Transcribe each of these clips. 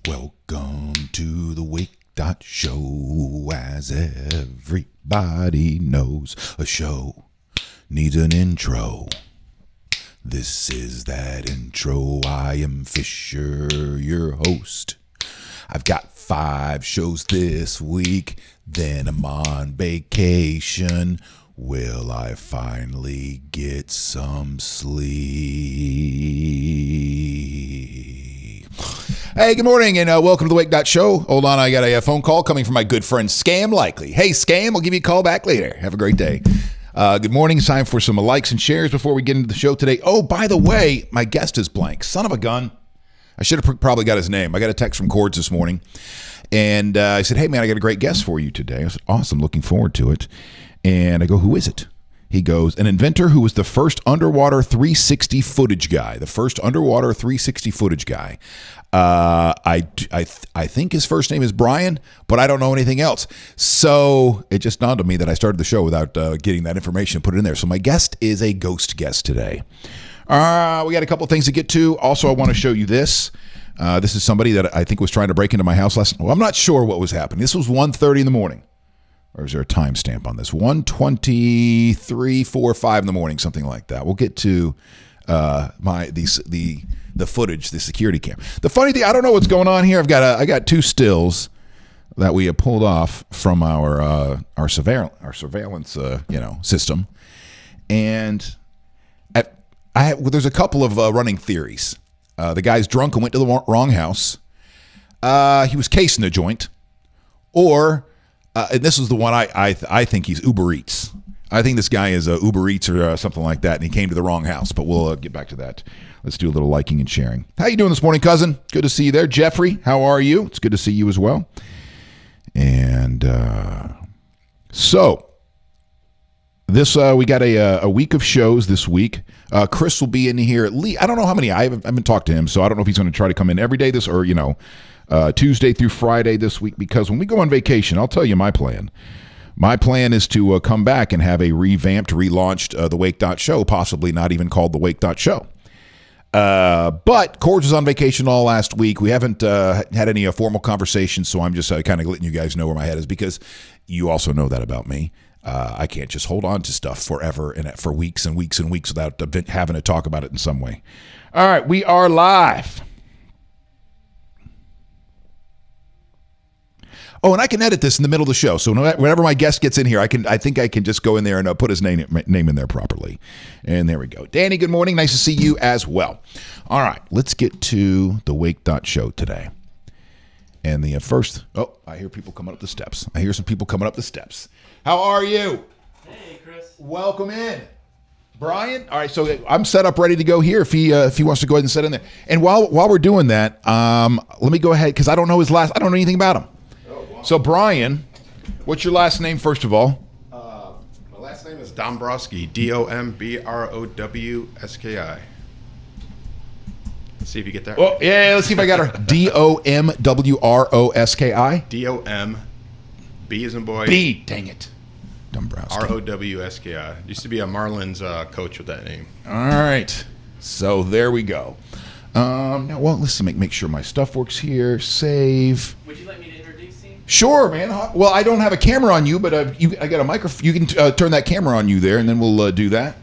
Welcome to the Wake.Show. As everybody knows, a show needs an intro. This is that intro. I am Fisher, your host. I've got 5 shows this week, then I'm on vacation. Will I finally get some sleep? Hey, good morning, and welcome to the Wake.Show. Hold on, I got a phone call coming from my good friend Scam Likely. Hey, Scam, I'll give you a call back later. Have a great day. Good morning. It's time for some likes and shares before we get into the show today. Oh, by the way, my guest is blank. Son of a gun. I should have probably got his name. I got a text from Cords this morning, and I said, hey, man, I got a great guest for you today. I said, awesome, looking forward to it. And I go, who is it? He goes, an inventor who was the first underwater 360 footage guy. The first underwater 360 footage guy. I think his first name is Brian, but I don't know anything else. So it just dawned on me that I started the show without getting that information and put it in there. So my guest is a ghost guest today. We got a couple of things to get to. Also, I want to show you this. This is somebody that I think was trying to break into my house last night. Well, I'm not sure what was happening. This was 1:30 in the morning. Or is there a timestamp on this? 1:23, 4, 5 in the morning, something like that. We'll get to the footage, the security camera. The funny thing, I don't know what's going on here. I got 2 stills that we have pulled off from our surveillance system, and there's a couple of running theories. The guy's drunk and went to the wrong house. He was casing the joint, or and this is the one I think he's Uber Eats. I think this guy is Uber Eats or something like that, and he came to the wrong house. But we'll get back to that. Let's do a little liking and sharing. How you doing this morning, cousin? Good to see you there. Jeffrey, how are you? It's good to see you as well. And so this we got a week of shows this week. Chris will be in here at least. I don't know how many. I haven't talked to him, so I don't know if he's going to try to come in every day this or Tuesday through Friday this week, because when we go on vacation, I'll tell you my plan. My plan is to come back and have a revamped, relaunched the Wake.Show, possibly not even called the Wake.Show. But Cords was on vacation all last week. We haven't had any formal conversations, so I'm just kind of letting you guys know where my head is, because you also know that about me. I can't just hold on to stuff forever and for weeks and weeks and weeks without having to talk about it in some way. All right, we are live. Oh, and I can edit this in the middle of the show. So whenever my guest gets in here, I think I can just go in there and put his name in there properly. And there we go. Danny, good morning. Nice to see you as well. All right, let's get to the Wake.Show today. And the first, I hear people coming up the steps. I hear some people coming up the steps. How are you? Hey, Chris. Welcome in. Brian? All right, so I'm set up ready to go here if he wants to go ahead and sit in there. And while we're doing that, let me go ahead, because I don't know I don't know anything about him. So, Brian, what's your last name, first of all? My last name is Dombrowski, Dombrowski. Let's see if you get that. Oh, yeah, let's see if I got her. Domwroski. Dom, B as in boy. B, dang it. Dombrowski. Rowski. Used to be a Marlins coach with that name. All right. So, there we go. Now, well, let's make sure my stuff works here. Save. Would you like me to introduce you? Sure, man. Well, I don't have a camera on you, but I got a microphone. You can turn that camera on you there, and then we'll do that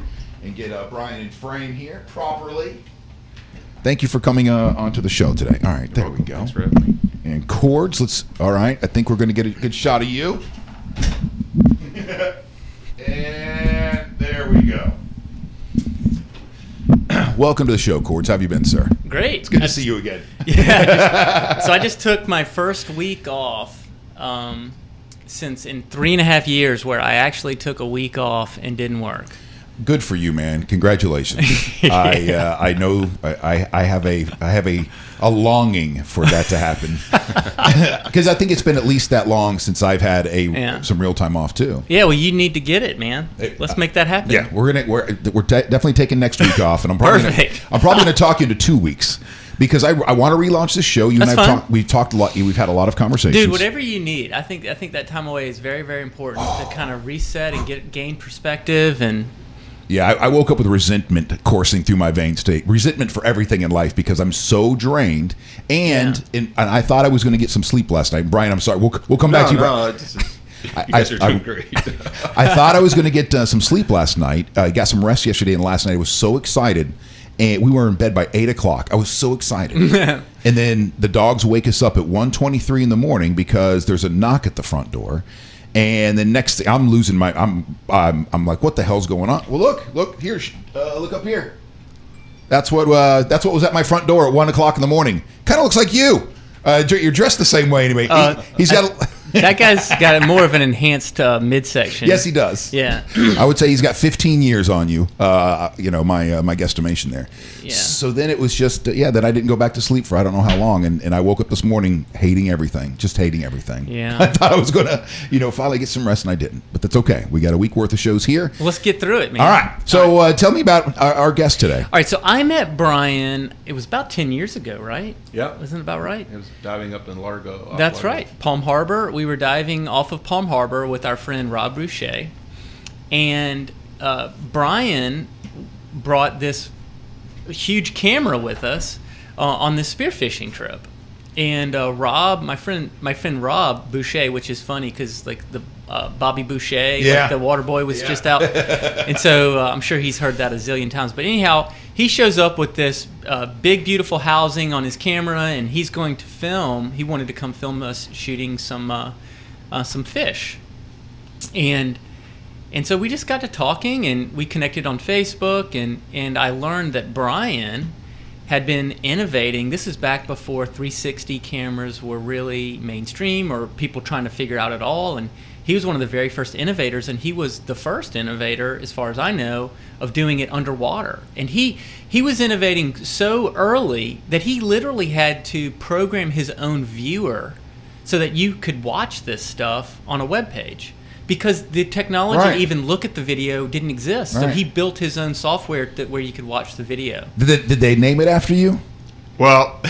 and get Brian in frame here properly. Thank you for coming onto the show today. All right, there we go. Thanks for having me. And Cords, all right, I think we're going to get a good shot of you. And there we go. Welcome to the show, Cords. How have you been, sir? Great. It's good to see you again. Yeah. So I just took my first week off since in 3.5 years, where I actually took a week off and didn't work. Good for you, man. Congratulations. Yeah. I know I have a longing for that to happen, because I think it's been at least that long since I've had some real time off too. Yeah, well, you need to get it, man. Let's make that happen. Yeah, we're definitely taking next week off, and I'm probably gonna talk you into 2 weeks, because I want to relaunch this show. You and I've talked a lot. We've had a lot of conversations. Dude, whatever you need. I think that time away is very, very important to kind of reset and gain perspective and. Yeah, I woke up with resentment coursing through my veins today. Resentment for everything in life because I'm so drained, and I thought I was going to get some sleep last night. Brian, I'm sorry. We'll come back to you. No, you guys are doing great. I thought I was going to get some sleep last night. I got some rest yesterday, and last night I was so excited. And we were in bed by 8 o'clock. I was so excited. And then the dogs wake us up at 1:23 in the morning because there's a knock at the front door. And then next thing, I'm losing my. I'm like, what the hell's going on? Well, look here, look up here. That's what was at my front door at 1 o'clock in the morning. Kind of looks like you. You're dressed the same way anyway. He's got. That guy's got more of an enhanced midsection. Yes, he does. Yeah. I would say he's got 15 years on you. My guesstimation there. Yeah. So then it was just then I didn't go back to sleep for I don't know how long, and I woke up this morning hating everything, just hating everything. Yeah. I thought I was gonna finally get some rest, and I didn't. But that's okay. We got a week worth of shows here. Well, let's get through it, man. All right. So tell me about our guest today. All right. So I met Brian. It was about 10 years ago, right? Yeah. Wasn't it about right? It was diving up in Largo. That's Largo. right. Palm Harbor. We were diving off of Palm Harbor with our friend Rob Boucher, and Brian brought this huge camera with us on this spearfishing trip. And Rob, my friend Rob Boucher, which is funny because like the Bobby Boucher, like the water boy, was just out, and so I'm sure he's heard that a zillion times. But anyhow, he shows up with this big, beautiful housing on his camera, and he's going to film. He wanted to come film us shooting some fish, and so we just got to talking, and we connected on Facebook, and I learned that Brian had been innovating. This is back before 360 cameras were really mainstream or people trying to figure out at all, and he was one of the very first innovators, and he was the first innovator, as far as I know, of doing it underwater. And he was innovating so early that he literally had to program his own viewer so that you could watch this stuff on a web page, because the technology to even look at the video didn't exist. So he built his own software where you could watch the video. Did they name it after you? Well,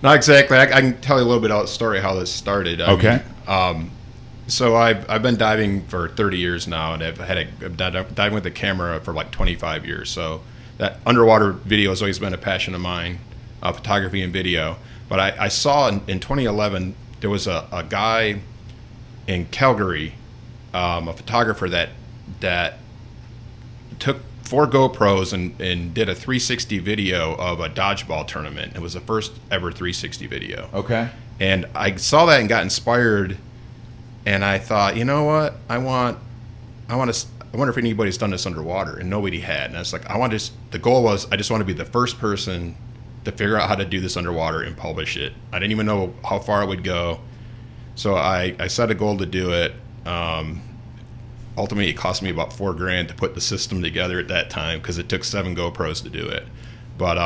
not exactly. I can tell you a little bit about the story how this started. I mean, so I've been diving for 30 years now, and I've diving with the camera for like 25 years. So that underwater video has always been a passion of mine, photography and video. But I saw in 2011 there was a guy in Calgary, a photographer that took 4 GoPros and did a 360 video of a dodgeball tournament. It was the first ever 360 video. Okay. And I saw that and got inspired, and I thought, you know what, I wonder if anybody's done this underwater, and nobody had. And I was like, the goal was I just want to be the first person to figure out how to do this underwater and publish it. I didn't even know how far it would go, so I set a goal to do it. Ultimately, it cost me about $4,000 to put the system together at that time because it took 7 GoPros to do it. But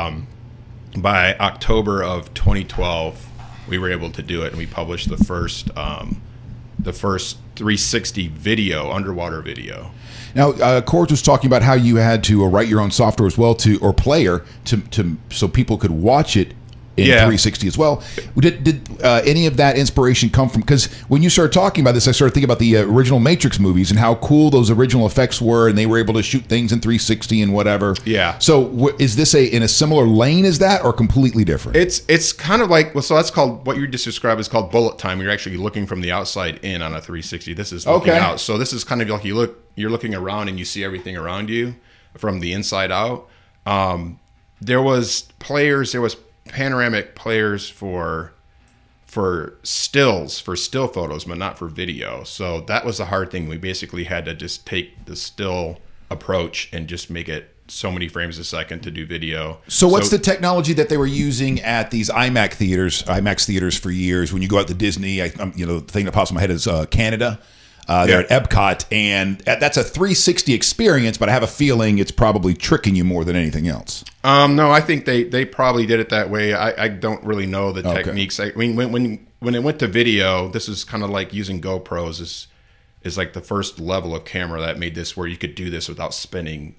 by October of 2012, we were able to do it, and we published the first 360 video, underwater video. Now, Cord was talking about how you had to write your own software as well, player so people could watch it in 360 as well. Did any of that inspiration come from? Because when you started talking about this, I started thinking about the original Matrix movies and how cool those original effects were, and they were able to shoot things in 360 and whatever. Yeah. So is this in a similar lane as that, or completely different? It's kind of like, so that's called, what you just described is called bullet time. You're actually looking from the outside in on a 360. This is looking out. So this is kind of like you're looking around and you see everything around you from the inside out. There was panoramic players for still photos, but not for video. So that was the hard thing. We basically had to just take the still approach and just make it so many frames a second to do video. So what's the technology that they were using at these IMAX theaters for years? When you go out to Disney, the thing that pops in my head is Canada. They're at Epcot, and that's a 360 experience, but I have a feeling it's probably tricking you more than anything else. No, I think they probably did it that way. I don't really know the techniques. I mean, when it went to video, this is kind of like using GoPros is like the first level of camera that made this where you could do this without spending,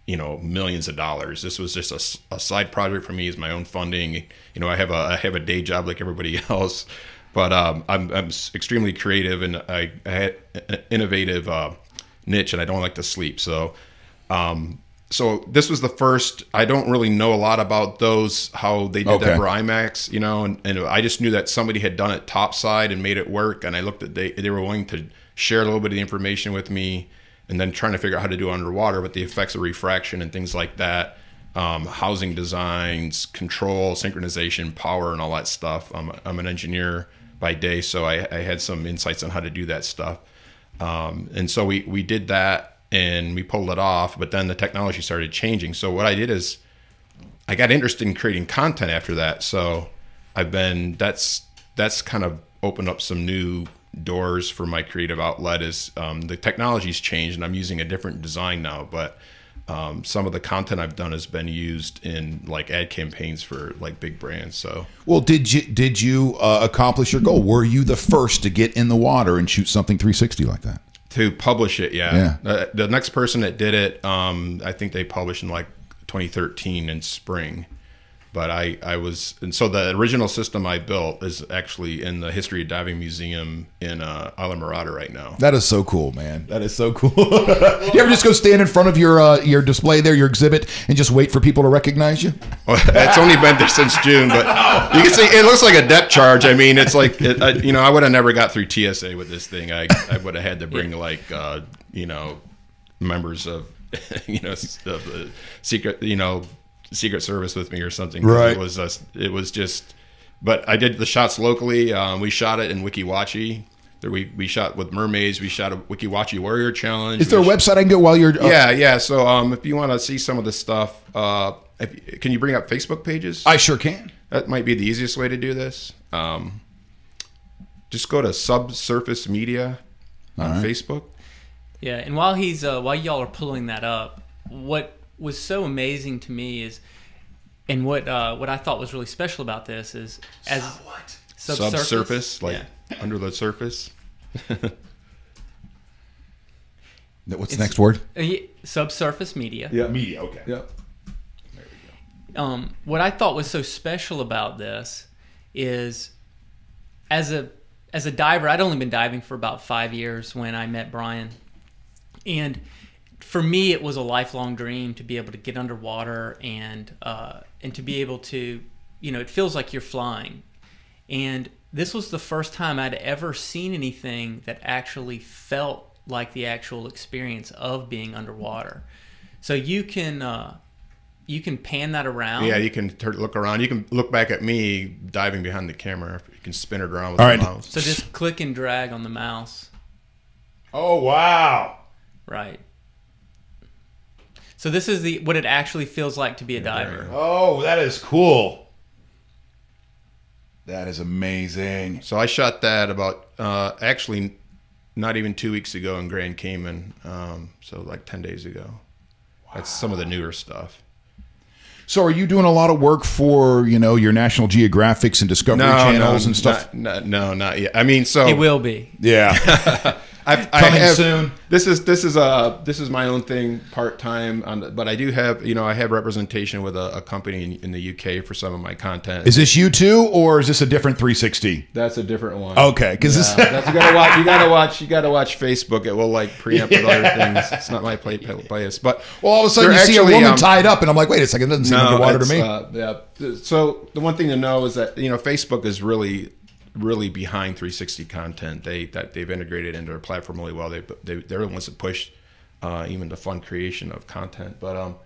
millions of dollars. This was just a side project for me, as my own funding. I have a day job like everybody else. But I'm extremely creative, and I had an innovative niche, and I don't like to sleep. So So this was the first. I don't really know a lot about those, how they did that for IMAX, you know, and I just knew that somebody had done it topside and made it work. And I looked at they were willing to share a little bit of the information with me, and then trying to figure out how to do it underwater with the effects of refraction and things like that, housing designs, control, synchronization, power, and all that stuff. I'm an engineer by day, so I had some insights on how to do that stuff. And so we did that. And we pulled it off, but then the technology started changing. So what I did is I got interested in creating content after that. So that's kind of opened up some new doors for my creative outlet. Is the technology's changed and I'm using a different design now, but some of the content I've done has been used in like ad campaigns for like big brands. So, well, did you accomplish your goal? Were you the first to get in the water and shoot something 360 like that? To publish it, yeah. The next person that did it, I think they published in like 2013 in spring. But I was, and so the original system I built is actually in the History of Diving Museum in Isla Mirada right now. That is so cool, man. That is so cool. You ever just go stand in front of your display there, your exhibit, and just wait for people to recognize you? Well, it's only been there since June, but you can see it looks like a depth charge. I mean, it's like, you know, I would have never got through TSA with this thing. I would have had to bring like, you know, members of, you know, of the secret, you know, Secret Service with me or something. Right. It was just, but I did the shots locally. We shot it in Wiki-Wachi. We shot with mermaids. We shot a Wiki-Wachi Warrior Challenge. Is there a website I can go while you're? Yeah. So if you want to see some of this stuff, can you bring up Facebook pages? I sure can. That might be the easiest way to do this. Just go to Subsurface Media on Facebook. Yeah, and while y'all are pulling that up, what was so amazing to me is, and what I thought was really special about this is, as subsurface, like under the surface. What's the next word? Subsurface Media. Yeah, media. Okay. Yep. There we go. What I thought was so special about this is, as a diver, I'd only been diving for about 5 years when I met Brian, and for me, it was a lifelong dream to be able to get underwater and to be able to, you know, it feels like you're flying. And this was the first time I'd ever seen anything that actually felt like the actual experience of being underwater. So you can pan that around. Yeah, you can look around. You can look back at me diving behind the camera. You can spin it around with the mouse. So just click and drag on the mouse. Oh, wow. Right. So this is what it actually feels like to be a diver. Oh, that is cool. That is amazing. So I shot that about, actually, not even 2 weeks ago in Grand Cayman. So like 10 days ago. Wow. That's some of the newer stuff. So are you doing a lot of work for, you know, your National Geographics and Discovery channels and stuff? No, not yet. I mean, so it will be. Yeah. Coming soon. This is my own thing, part time. But I do have, you know, I have representation with a company in the UK for some of my content. Is this you too, or is this a different 360? That's a different one. Okay, because you gotta watch Facebook. It will like preempt with other things. It's not my place. But all of a sudden you see a woman tied up, and I'm like, wait a second, it doesn't seem underwater to me. Yeah. So the one thing to know is that, you know, Facebook is really behind 360 content. They've integrated into their platform really well. They're the ones that push even the fun creation of content. But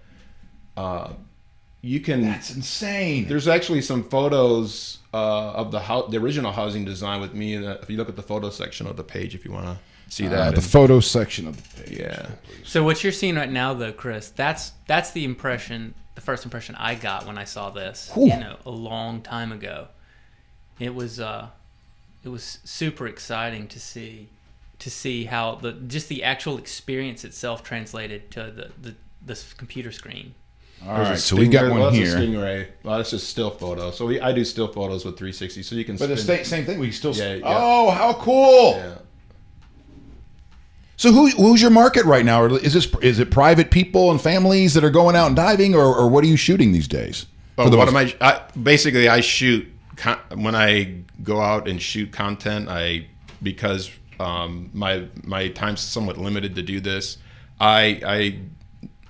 you can. That's insane. There's actually some photos of the original housing design with me. If you look at the photo section of the page, if you want to see that. The photo section of the page. Yeah. So what you're seeing right now, though, Chris, that's the impression. The first impression I got when I saw this, you know, a long time ago. It was super exciting to see how the actual experience itself translated to the computer screen. All right, so we got one here. Stingray. Well, that's just still photo. So I do still photos with 360, so you can. But the same thing. We still. Yeah. Oh, how cool! Yeah. So who's your market right now? Or is it private people and families that are going out and diving, or what are you shooting these days? Basically I shoot when I go out and shoot content. Because my time's somewhat limited to do this. I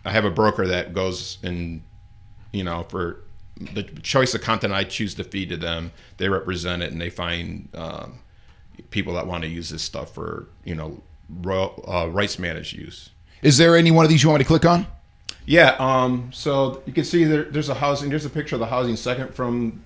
I have a broker that goes and, you know, for the choice of content I choose to feed to them, they represent it, and they find people that want to use this stuff for, you know, rights managed use. Is there any one of these you want me to click on? Yeah. So you can see there's a housing. There's a picture of the housing second from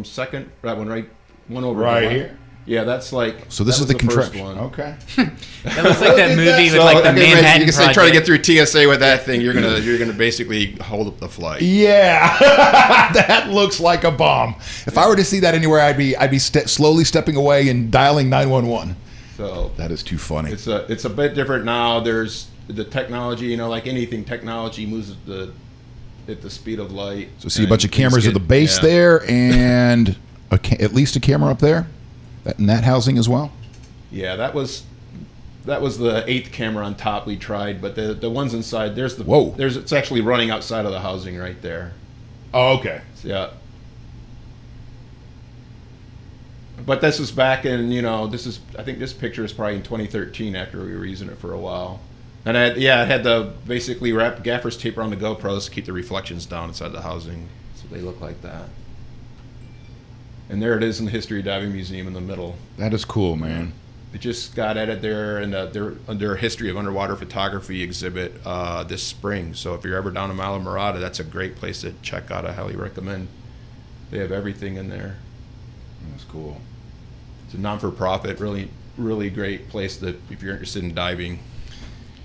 second. That one one over right here. Yeah, that's like. So this is the contraction one. Okay. That looks like that movie with like the Manhattan You can Project. try to get through TSA with that thing. You're gonna basically hold up the flight. Yeah, that looks like a bomb. If I were to see that anywhere, I'd be slowly stepping away and dialing 911. So that is too funny. It's a bit different now. There's the technology. You know, like anything, technology moves at the speed of light. So see a bunch of cameras at the base there, and at least a camera up there. In that housing as well? Yeah, that was the 8th camera on top we tried, but the ones inside, it's actually running outside of the housing right there. Oh, okay. So, yeah. But this was back in, you know, I think this picture is probably in 2013 after we were using it for a while. And it had the basically wrap gaffer's tape around the GoPros to keep the reflections down inside the housing. So they look like that. And there it is in the History of Diving Museum in the middle. That is cool, man. It just got added there, and they're under a History of Underwater Photography exhibit this spring. So if you're ever down in Mala Murata, that's a great place to check out. I highly recommend. They have everything in there. That's cool. It's a non-for-profit, really, really great place that if you're interested in diving.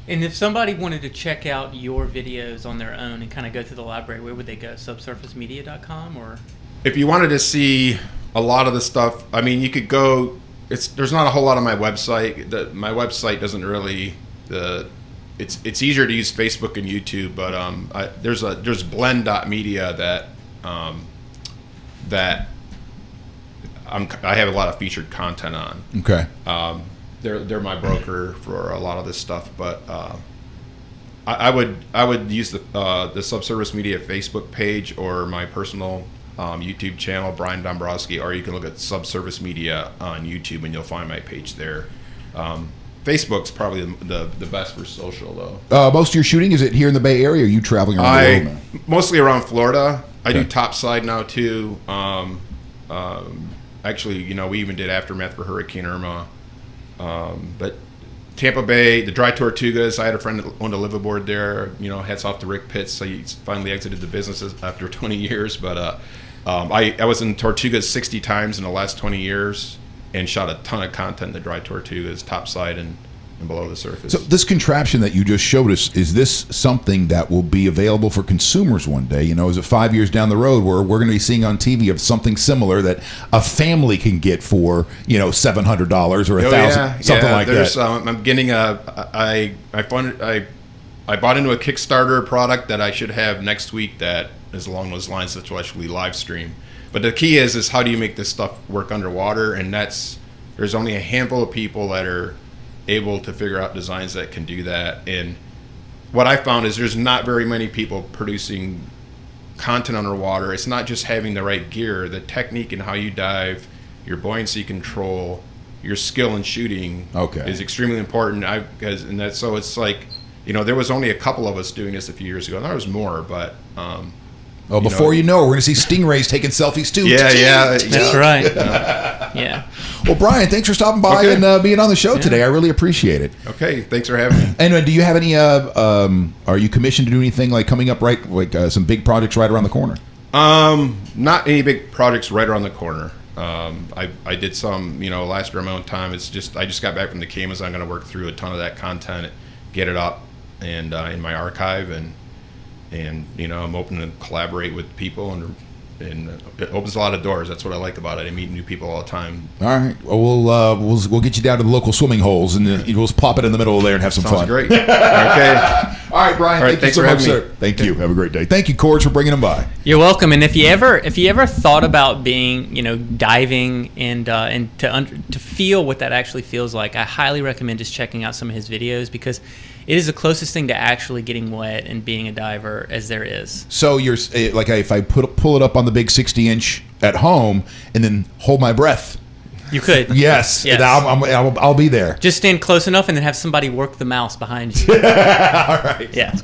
And if somebody wanted to check out your videos on their own and kind of go through the library, where would they go? Subsurfacemedia.com or? If you wanted to see a lot of the stuff, I mean, you could go. There's not a whole lot on my website. My website doesn't really. It's easier to use Facebook and YouTube, but there's blend.media that I have a lot of featured content on. Okay. They're my broker for a lot of this stuff, but I would use the Subsurface Media Facebook page or my personal YouTube channel, Brian Dombrowski, or you can look at Subsurface Media on YouTube and you'll find my page there. Facebook's probably the best for social, though. Most of your shooting, is it here in the Bay Area, or are you traveling around the world now? Mostly around Florida. I do topside now, too. Actually, you know, we even did aftermath for Hurricane Irma. But Tampa Bay, the Dry Tortugas, I had a friend that owned a liveaboard there. You know, hats off to Rick Pitts. So he finally exited the business after 20 years. But I was in Tortugas 60 times in the last 20 years and shot a ton of content in the Dry Tortugas, topside and below the surface. So this contraption that you just showed us, is this something that will be available for consumers one day? You know, is it 5 years down the road where we're going to be seeing on TV of something similar that a family can get for, you know, $700 or $1,000, something like that? I'm getting I bought into a Kickstarter product that I should have next week that is along those lines that will actually live stream. But the key is how do you make this stuff work underwater? And there's only a handful of people that are able to figure out designs that can do that. And what I found is there's not very many people producing content underwater. It's not just having the right gear. The technique and how you dive, your buoyancy control, your skill in shooting is extremely important. So it's like, you know, there was only a couple of us doing this a few years ago. There was more, but before you know, we're going to see stingrays taking selfies too. Yeah, that's right. Yeah. Well, Brian, thanks for stopping by and being on the show today. I really appreciate it. Okay, thanks for having me. And do you have any? Are you commissioned to do anything like coming up some big projects right around the corner? Not any big projects right around the corner. I did some, you know, last year on my own time. It's just I just got back from the Caymans. I'm going to work through a ton of that content, get it up, and in my archive and you know, I'm open to collaborate with people, and it opens a lot of doors. That's what I like about it. I meet new people all the time. All right. Well, we'll get you down to the local swimming holes, and we'll just plop it in the middle of there and have some fun. Sounds great. Okay. All right, Brian. Thank you so much, sir. Thank you. Have a great day. Thank you, Cords, for bringing them by. You're welcome. And if you ever thought about being, you know, diving and to feel what that actually feels like, I highly recommend just checking out some of his videos, because it is the closest thing to actually getting wet and being a diver as there is. So you're like, if I pull it up on the big 60-inch at home and then hold my breath. You could. Yes. I'll be there. Just stand close enough and then have somebody work the mouse behind you. All right. Yeah.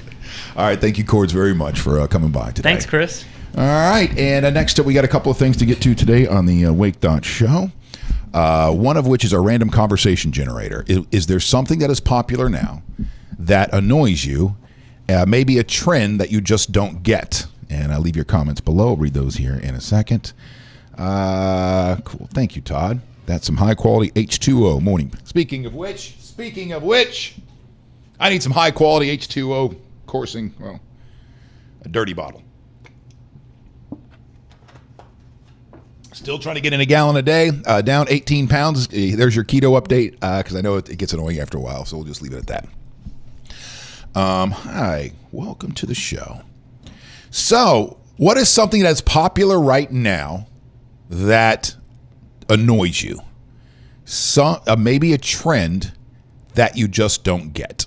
All right. Thank you, Cords, very much for coming by today. Thanks, Chris. All right. And next up, we got a couple of things to get to today on the Wake.Show. One of which is a random conversation generator. Is there something that is popular now that annoys you? Maybe a trend that you just don't get? And I'll leave your comments below. I'll read those here in a second. Cool. Thank you, Todd. That's some high-quality H2O morning. Speaking of which, I need some high-quality H2O coursing, well, a dirty bottle. Still trying to get in a gallon a day, down 18 pounds. There's your keto update, because I know it gets annoying after a while, so we'll just leave it at that. Hi, welcome to the show. So, what is something that's popular right now that annoys you? Maybe a trend that you just don't get.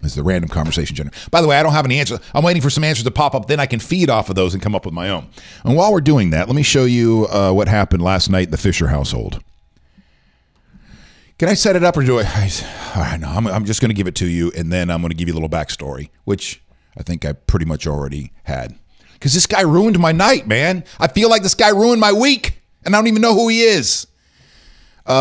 This is the random conversation generator. By the way, I don't have any answers. I'm waiting for some answers to pop up. Then I can feed off of those and come up with my own. And while we're doing that, let me show you what happened last night in the Fisher household. Can I set it up or do I? All right, no, I'm just going to give it to you, and then I'm going to give you a little backstory, which I think I pretty much already had. Because this guy ruined my night, man. I feel like this guy ruined my week, and I don't even know who he is.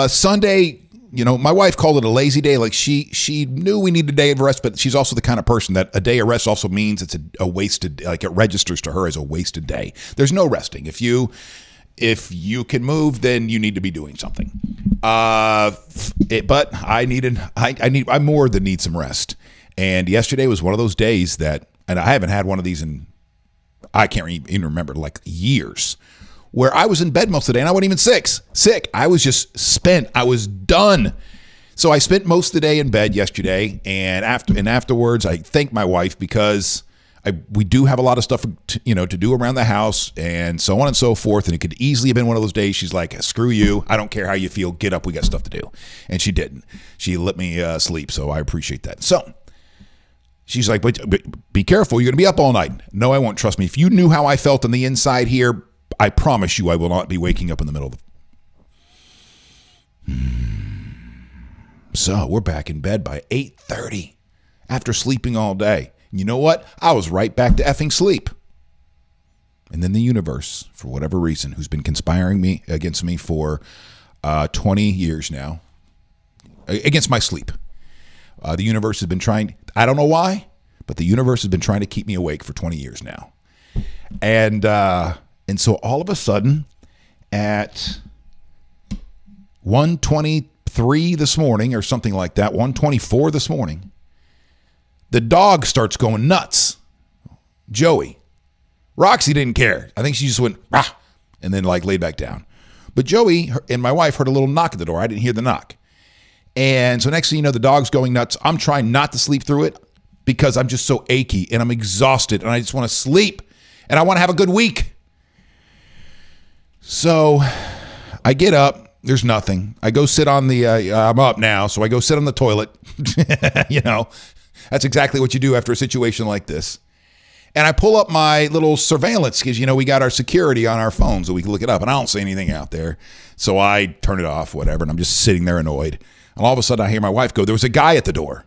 Sunday, you know, my wife called it a lazy day. Like she knew we needed a day of rest, but she's also the kind of person that a day of rest also means it's a wasted, like it registers to her as a wasted day. There's no resting. If you can move, then you need to be doing something. But I more than need some rest. And yesterday was one of those days that, and I haven't had one of these in, I can't even remember, like years, where I was in bed most of the day and I wasn't even sick. I was just spent. I was done. So I spent most of the day in bed yesterday, and afterwards I thanked my wife because we do have a lot of stuff to do around the house and so on and so forth. And it could easily have been one of those days she's like, screw you. I don't care how you feel. Get up. We got stuff to do. And she didn't. She let me sleep. So I appreciate that. So she's like, but be careful. You're going to be up all night. No, I won't. Trust me. If you knew how I felt on the inside here, I promise you I will not be waking up in the middle of the... So we're back in bed by 8:30 after sleeping all day. You know what? I was right back to effing sleep. And then the universe, for whatever reason, who's been conspiring against me for 20 years now, against my sleep. The universe has been trying, I don't know why, but the universe has been trying to keep me awake for 20 years now. And so all of a sudden, at 1:23 this morning, or something like that, 1:24 this morning, the dog starts going nuts. Joey. Roxy didn't care. I think she just went, ah, and then like laid back down. But Joey and my wife heard a little knock at the door. I didn't hear the knock. And so next thing you know, the dog's going nuts. I'm trying not to sleep through it because I'm just so achy and I'm exhausted and I just want to sleep and I want to have a good week. So I get up. There's nothing. I go sit on the, I'm up now, so I go sit on the toilet. That's exactly what you do after a situation like this. And I pull up my little surveillance because, we got our security on our phone so we can look it up. And I don't see anything out there. So I turn it off, whatever. And I'm just sitting there annoyed. And all of a sudden I hear my wife go, there was a guy at the door.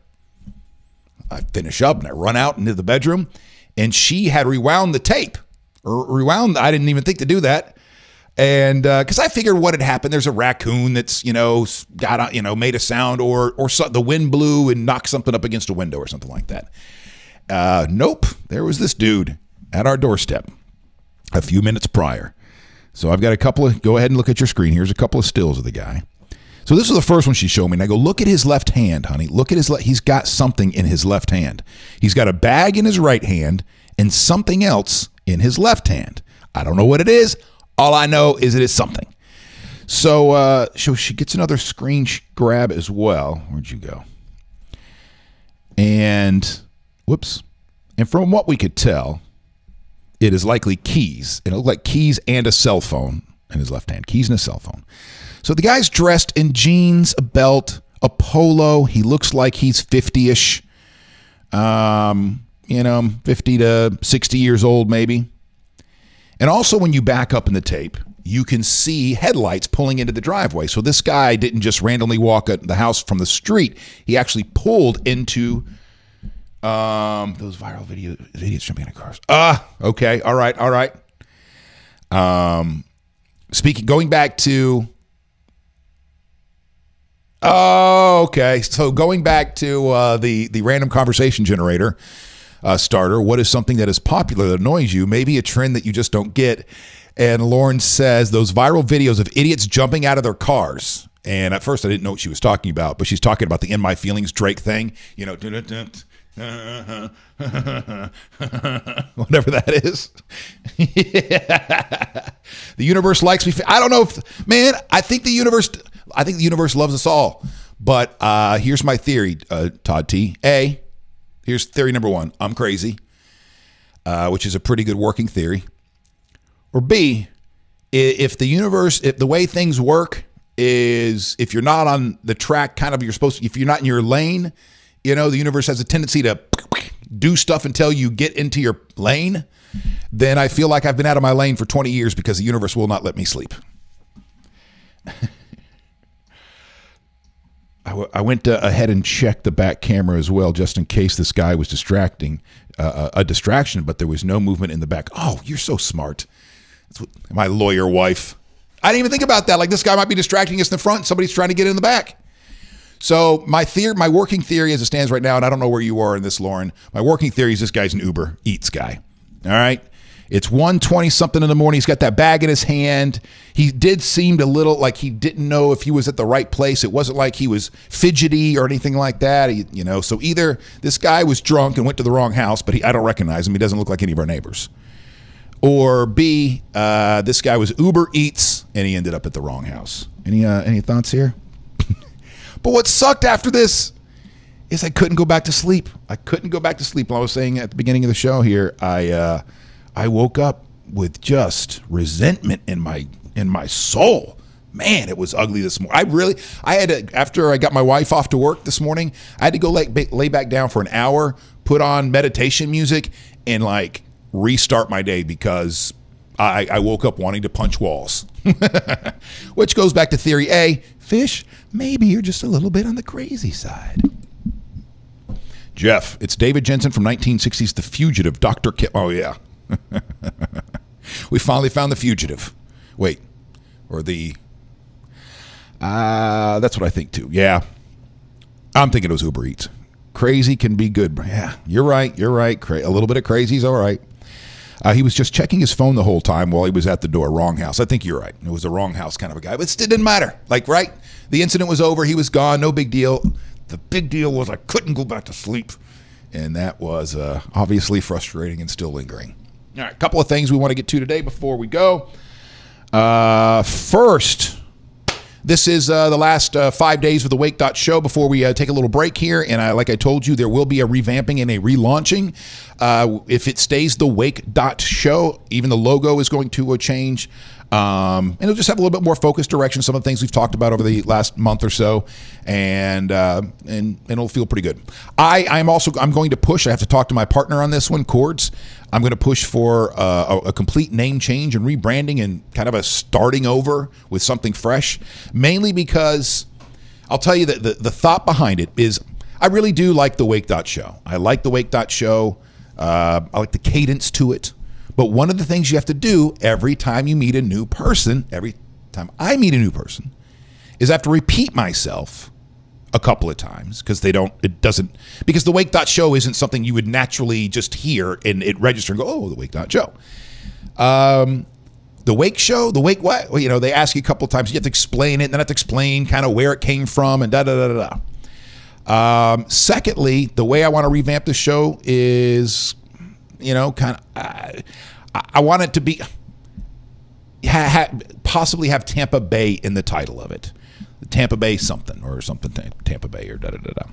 I finish up and I run out into the bedroom. And she had rewound the tape. I didn't even think to do that. And because I figured what had happened, there's a raccoon that's, got, made a sound or the wind blew and knocked something up against a window or something like that. Nope. There was this dude at our doorstep a few minutes prior. So I've got a couple of, go ahead and look at your screen. Here's a couple of stills of the guy. So this was the first one she showed me. And I go, look at his left hand, honey. Look at he's got something in his left hand. He's got a bag in his right hand and something else in his left hand. I don't know what it is. All I know is it is something. So she gets another screen grab as well. Where'd you go? And, whoops. And from what we could tell, it is likely keys. It looked like keys and a cell phone in his left hand. Keys and a cell phone. So the guy's dressed in jeans, a belt, a polo. He looks like he's 50-ish. 50 to 60 years old maybe. And also when you back up in the tape, you can see headlights pulling into the driveway. So this guy didn't just randomly walk at the house from the street. He actually pulled into those viral videos jumping in cars. Okay. All right. Going back to, okay. So going back to the random conversation generator starter, what is something that is popular that annoys you? Maybe a trend that you just don't get. And Lauren says those viral videos of idiots jumping out of their cars. And at first I didn't know what she was talking about, but she's talking about the In My Feelings Drake thing, you know, whatever that is. Yeah. The universe likes me. I don't know if, man, I think the universe loves us all. But here's my theory, Todd T. Here's theory number one. I'm crazy, which is a pretty good working theory. Or B, if the way things work is if you're not on the track, kind of if you're not in your lane, you know, the universe has a tendency to do stuff until you get into your lane, then I feel like I've been out of my lane for 20 years because the universe will not let me sleep. I went ahead and checked the back camera as well, just in case this guy was a distraction, but there was no movement in the back. Oh, you're so smart. That's what my lawyer wife. I didn't even think about that. Like, this guy might be distracting us in the front. Somebody's trying to get in the back. So my working theory as it stands right now, and I don't know where you are in this, Lauren, my working theory is this guy's an Uber Eats guy. All right. It's 1:20 something in the morning. He's got that bag in his hand. He did seem a little like he didn't know if he was at the right place. It wasn't like he was fidgety or anything like that. So either this guy was drunk and went to the wrong house, but I don't recognize him. He doesn't look like any of our neighbors. Or B, this guy was Uber Eats and he ended up at the wrong house. Any thoughts here? But what sucked after this is I couldn't go back to sleep. I was saying at the beginning of the show here, I woke up with just resentment in my soul. Man, it was ugly this morning. I had to, after I got my wife off to work this morning, I had to go lay back down for an hour, put on meditation music, and restart my day because I woke up wanting to punch walls. Which goes back to theory A, fish, maybe you're just a little bit on the crazy side. Jeff, it's David Jensen from 1960's The Fugitive, Dr. Kim. Oh, yeah. We finally found the fugitive. Wait, or the that's what I think too. Yeah, I'm thinking it was Uber Eats. Crazy can be good. Yeah, you're right. A little bit of crazy is all right. He was just checking his phone the whole time while he was at the door. Wrong house. I think you're right. It was the wrong house kind of a guy, but it didn't matter. Right? The incident was over. He was gone. No big deal. The big deal was I couldn't go back to sleep, and that was obviously frustrating and still lingering. All right, a couple of things we want to get to today before we go. First, this is the last 5 days of the Wake.Show before we take a little break here. And like I told you, there will be a revamping and a relaunching. If it stays the Wake.Show, even the logo is going to change. And it'll just have a little bit more focused direction, some of the things we've talked about over the last month or so, and it'll feel pretty good. I'm going to push. I have to talk to my partner on this one, Chords. I'm going to push for a complete name change and rebranding and kind of a starting over with something fresh, mainly because I'll tell you that the thought behind it is I really do like the Wake.Show. I like the Wake.Show. I like the cadence to it. But one of the things you have to do every time you meet a new person, every time I meet a new person, is I have to repeat myself a couple of times because because the Wake.Show isn't something you would naturally just hear and it register and go, oh, the Wake.Show. The Wake Show, the Wake what? Well, they ask you a couple of times. You have to explain it and then have to explain kind of where it came from and secondly, the way I want to revamp the show is, I want it to be possibly have Tampa Bay in the title of it. Tampa Bay something or something, Tampa Bay or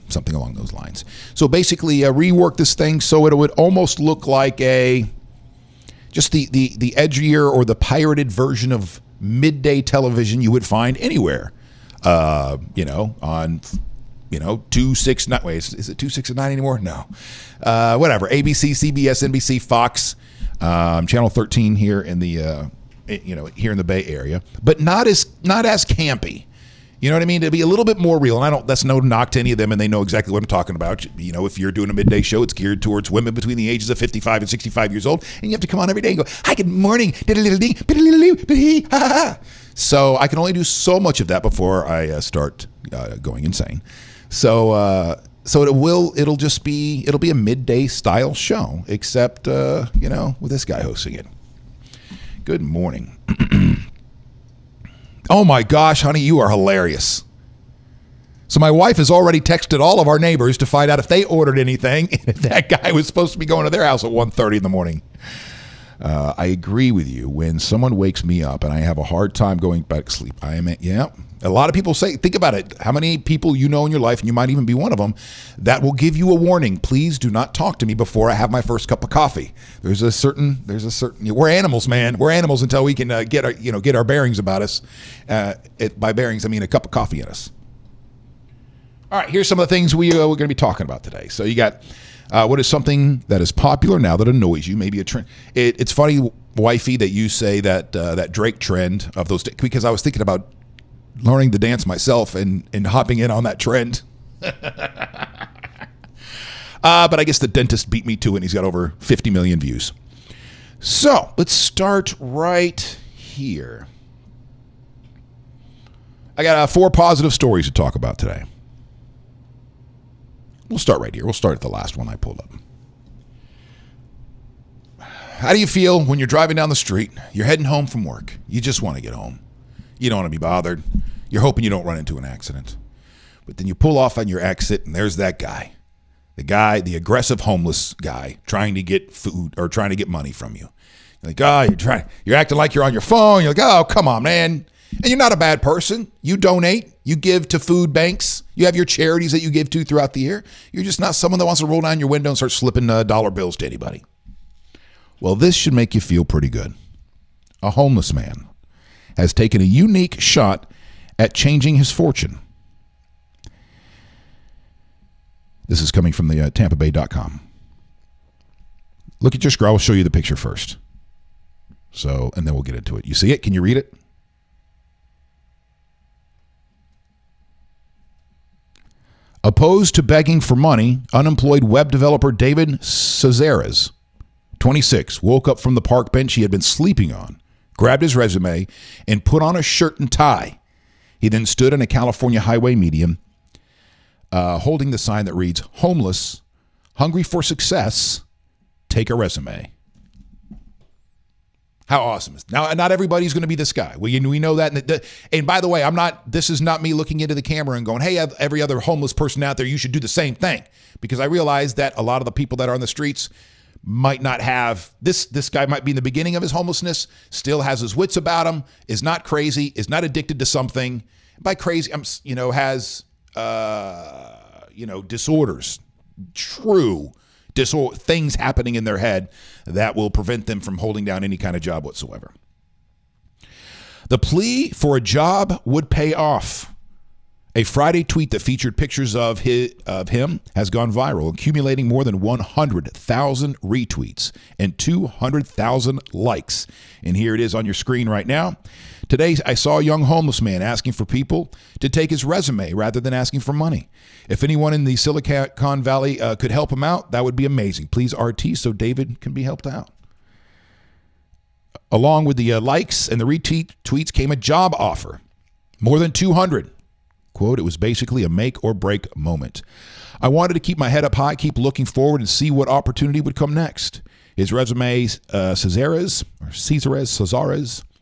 something along those lines. So basically rework this thing so it would almost look like just the edgier or the pirated version of midday television you would find anywhere, on 2, 6, 9. Wait, is it 2, 6, and 9 anymore? No. Whatever. ABC, CBS, NBC, Fox, Channel 13 here in the here in the Bay Area, but not as campy. You know what I mean? To be a little bit more real. And that's no knock to any of them, and they know exactly what I'm talking about. If you're doing a midday show, it's geared towards women between the ages of 55 and 65 years old, and you have to come on every day and go, "Hi, good morning." So I can only do so much of that before I start going insane. So it'll be a midday style show, except with this guy hosting it. Good morning. Oh my gosh, honey, you are hilarious. So my wife has already texted all of our neighbors to find out if they ordered anything, and if that guy was supposed to be going to their house at 1:30 in the morning. I agree with you. When someone wakes me up and I have a hard time going back to sleep, a lot of people say, think about it. How many people you know in your life, and you might even be one of them, that will give you a warning. Please do not talk to me before I have my first cup of coffee. There's a certain. We're animals, man. We're animals until we can get our bearings about us. By bearings, I mean a cup of coffee in us. All right, here's some of the things we're going to be talking about today. So you got what is something that is popular now that annoys you? Maybe a trend. It's funny, wifey, that you say that Drake trend of those, because I was thinking about learning the dance myself and hopping in on that trend. But I guess the dentist beat me to it, and he's got over 50 million views. So let's start right here. I got 4 positive stories to talk about today. We'll start right here. We'll start at the last one I pulled up. How do you feel when you're driving down the street? You're heading home from work. You just want to get home. You don't want to be bothered. You're hoping you don't run into an accident. But then you pull off on your exit, and there's that guy. The aggressive homeless guy trying to get food or trying to get money from you. You're like, you're acting like you're on your phone. You're like, oh, come on, man. And you're not a bad person. You donate. You give to food banks. You have your charities that you give to throughout the year. You're just not someone that wants to roll down your window and start slipping dollar bills to anybody. Well, this should make you feel pretty good. A homeless man has taken a unique shot at changing his fortune. This is coming from the TampaBay.com. Look at your scroll. I'll show you the picture first. And then we'll get into it. You see it? Can you read it? Opposed to begging for money, unemployed web developer David Cesares, 26, woke up from the park bench he had been sleeping on, grabbed his resume, and put on a shirt and tie. He then stood on a California highway median, holding the sign that reads, "Homeless, hungry for success, take a resume." How awesome is it? Now, not everybody's going to be this guy. We know that. And by the way, this is not me looking into the camera and going, hey, every other homeless person out there, you should do the same thing. Because I realize that a lot of the people that are on the streets might not have, this guy might be in the beginning of his homelessness, still has his wits about him, is not crazy, is not addicted to something. By crazy, has, disorders, true things happening in their head that will prevent them from holding down any kind of job whatsoever. The plea for a job would pay off. A Friday tweet that featured pictures of him has gone viral, accumulating more than 100,000 retweets and 200,000 likes. And here it is on your screen right now. Today, I saw a young homeless man asking for people to take his resume rather than asking for money. If anyone in the Silicon Valley could help him out, that would be amazing. Please RT so David can be helped out. Along with the likes and the retweets came a job offer. More than 200. Quote, it was basically a make or break moment. I wanted to keep my head up high, keep looking forward, and see what opportunity would come next. His resume, Cesares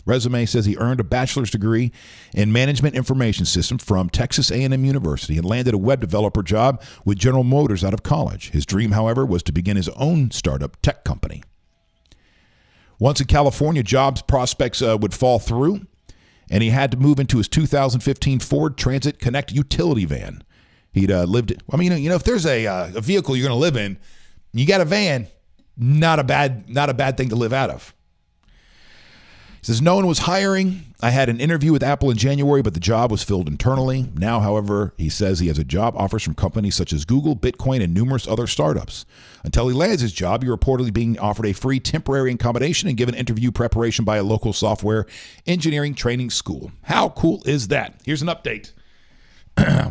resume says he earned a bachelor's degree in management information system from Texas A&M University and landed a web developer job with General Motors out of college. His dream, however, was to begin his own startup tech company. Once in California, jobs prospects would fall through, and he had to move into his 2015 Ford Transit Connect utility van. He'd lived, if there's a vehicle you're going to live in, you got a van, not a bad thing to live out of. He says, no one was hiring. I had an interview with Apple in January, but the job was filled internally. Now, however, he says he has a job offers from companies such as Google, Bitcoin, and numerous other startups. Until he lands his job, you're reportedly being offered a free temporary accommodation and given interview preparation by a local software engineering training school. How cool is that? Here's an update.